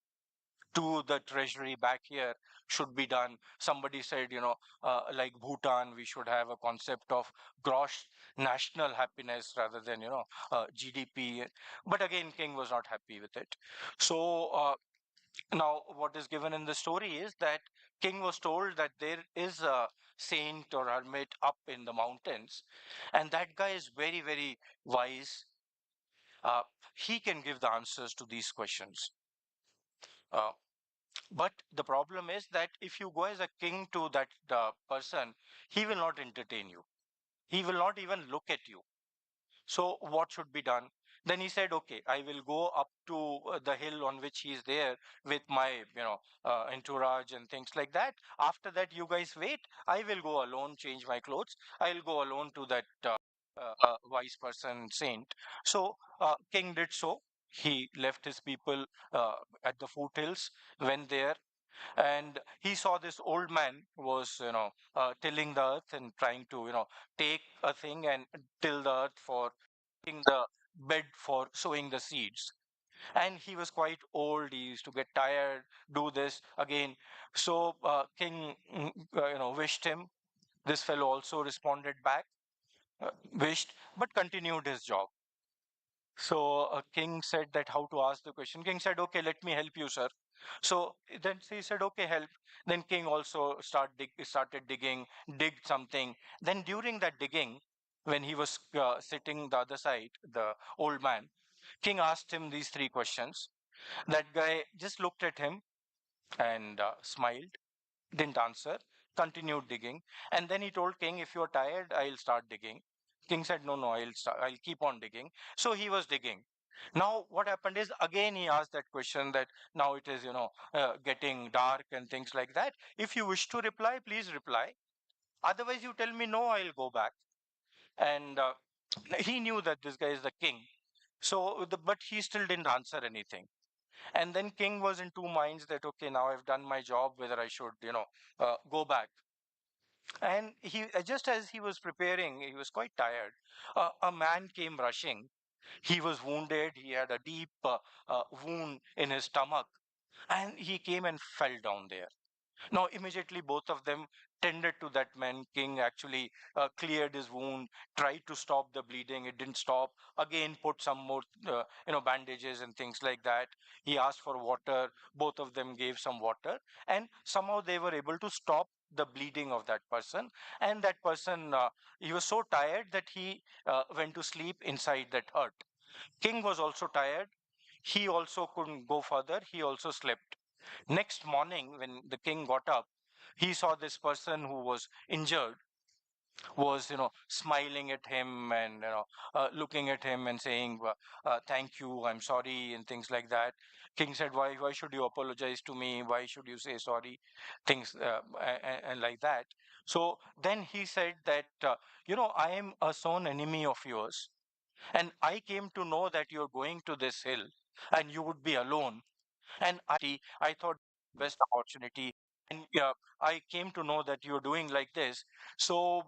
to the treasury back here should be done. Somebody said, like Bhutan, we should have a concept of gross national happiness rather than, GDP. But again, King was not happy with it. So now what is given in the story is that King was told that there is a saint or hermit up in the mountains, and that guy is very, very wise. Uh, he can give the answers to these questions. Uh, But the problem is that if you go as a king to that person, he will not entertain you. He will not even look at you. So what should be done? Then he said, okay, I will go up to the hill on which he is there with my, entourage and things like that. After that, you guys wait. I will go alone, change my clothes. I'll go alone to that wise person, saint. So king did so. He left his people at the foothills, went there, and he saw this old man was tilling the earth and trying to take a thing and till the earth for making the bed for sowing the seeds. And he was quite old. He used to get tired, do this again. So king wished him. This fellow also responded back, wished, but continued his job. So king said that how to ask the question. King said, okay, let me help you, sir. So then he said, okay, help. Then king also started digging, digged something. Then during that digging, when he was sitting the other side, the old man, king asked him these three questions. That guy just looked at him and smiled, didn't answer, continued digging. And then he told king, if you're tired, I'll start digging. King said, no, no, I'll keep on digging. So he was digging. Now what happened is, again he asked that question, that now it is getting dark and things like that. If you wish to reply, please reply. Otherwise you tell me no, I'll go back. And he knew that this guy is the king. So but he still didn't answer anything. And then king was in two minds, that okay, now I've done my job, whether I should go back. And he just as he was preparing, he was quite tired. A man came rushing. He was wounded. He had a deep wound in his stomach, and he came and fell down there. Now, immediately, both of them tended to that man. King actually cleared his wound, tried to stop the bleeding. It didn't stop. Again, put some more, bandages and things like that. He asked for water. Both of them gave some water, and somehow they were able to stop the bleeding of that person. And that person, he was so tired that he went to sleep inside that hut. King was also tired. He also couldn't go further. He also slept. Next morning, when the king got up, he saw this person who was injured was smiling at him and looking at him and saying thank you, I'm sorry, and things like that. King said, why should you apologize to me? Why should you say sorry? Things and like that. So then he said that I am a sworn enemy of yours, and I came to know that you're going to this hill and you would be alone, and I thought best opportunity, and I came to know that you're doing like this. So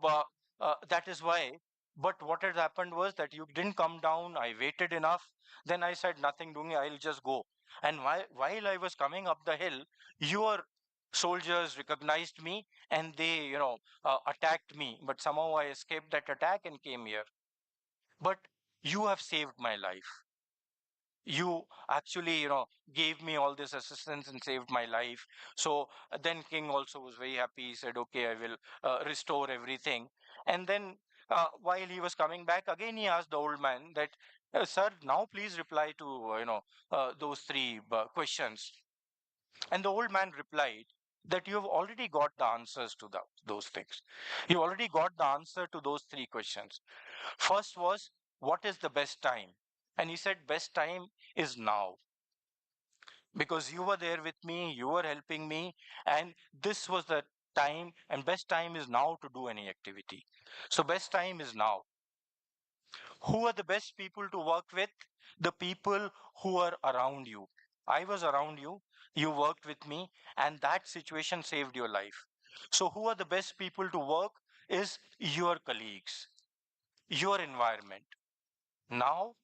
that is why. But what had happened was that you didn't come down. I waited enough. Then I said, nothing doing, I'll just go. And while I was coming up the hill, your soldiers recognized me and they attacked me, but somehow I escaped that attack and came here. But you have saved my life. You actually gave me all this assistance and saved my life. So then king also was very happy. He said, okay, I will restore everything. And then while he was coming back again, he asked the old man that, sir, now please reply to those three questions. And the old man replied that you have already got the answers to those things. You already got the answer to those three questions. First was, what is the best time? And he said, best time is now, because you were there with me, you were helping me, and this was the time, and best time is now to do any activity. So, best time is now. Who are the best people to work with? The people who are around you. I was around you, you worked with me, and that situation saved your life. So, who are the best people to work? Is your colleagues, your environment. Now,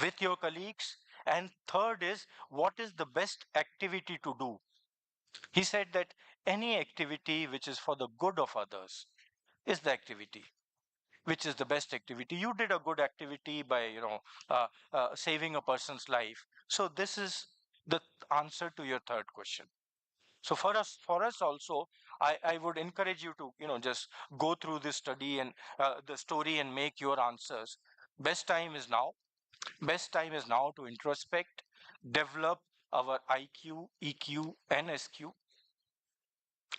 with your colleagues. And third is, what is the best activity to do? He said that any activity which is for the good of others is the activity, which is the best activity. You did a good activity by, saving a person's life. So this is the answer to your third question. So for us also, I would encourage you to, just go through this study and the story and make your answers. Best time is now. Best time is now to introspect, develop our IQ, EQ, and SQ.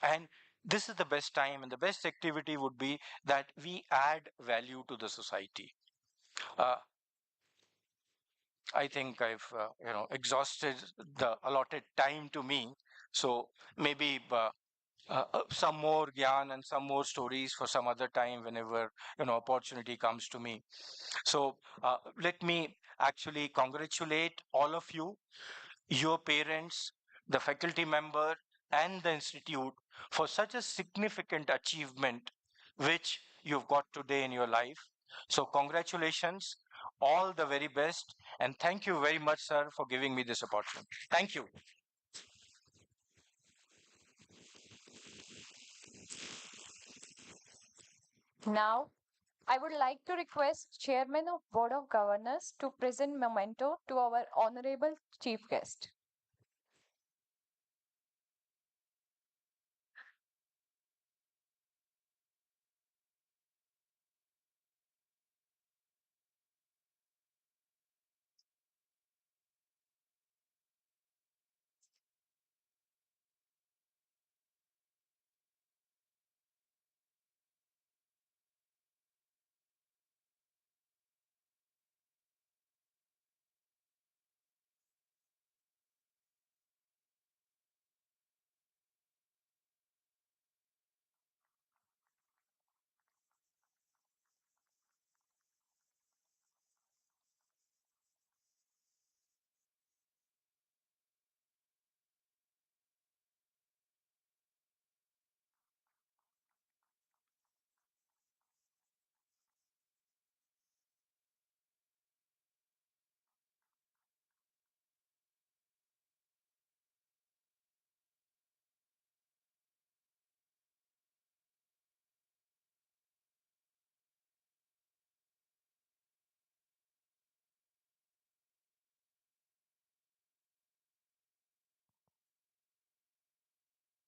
And this is the best time, and the best activity would be that we add value to the society. Uh, I think I've exhausted the allotted time to me. So maybe some more gyan and some more stories for some other time whenever opportunity comes to me. So let me actually congratulate all of you, your parents, the faculty member, and the institute for such a significant achievement which you've got today in your life. So, congratulations, all the very best, and thank you very much, sir, for giving me this opportunity. Thank you. Now, I would like to request Chairman of Board of Governors to present memento to our honorable chief guest.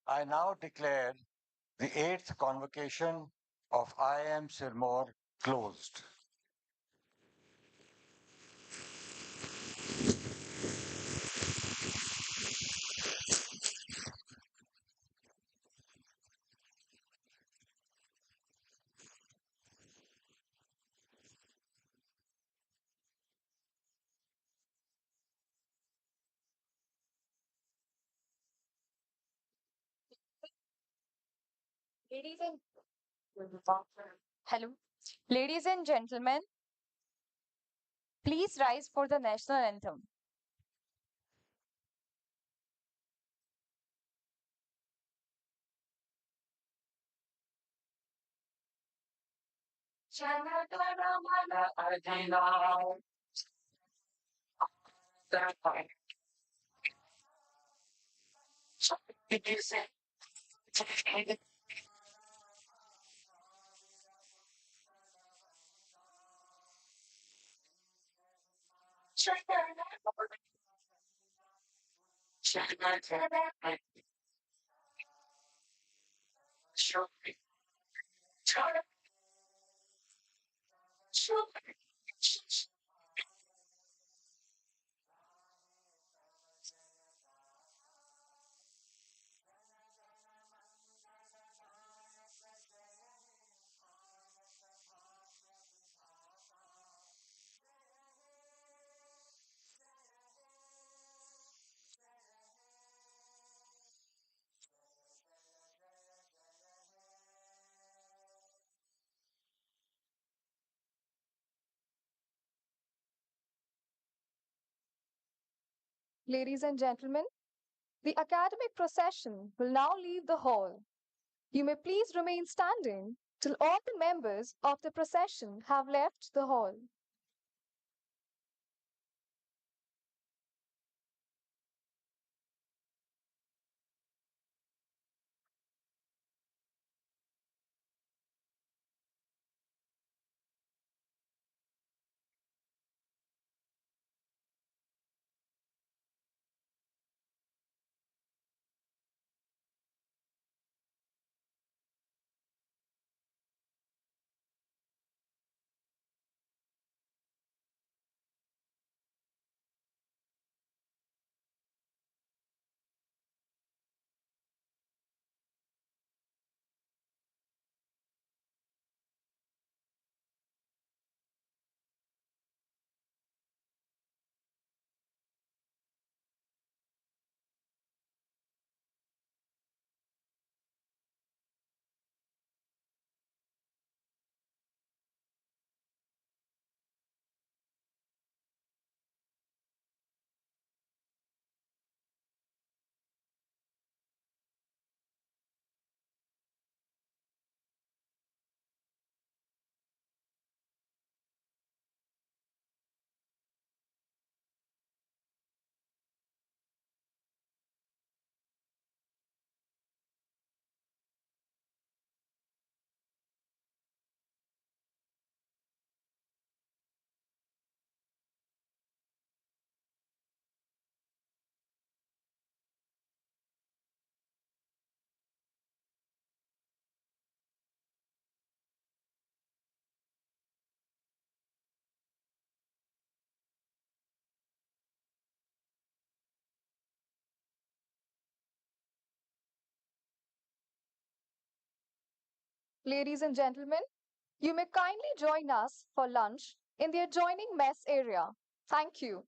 I now declare the 8th convocation of IIM Sirmaur closed. Hello. Ladies and gentlemen, please rise for the national anthem. Ladies and gentlemen, the academic procession will now leave the hall. You may please remain standing till all the members of the procession have left the hall. Ladies and gentlemen, you may kindly join us for lunch in the adjoining mess area. Thank you.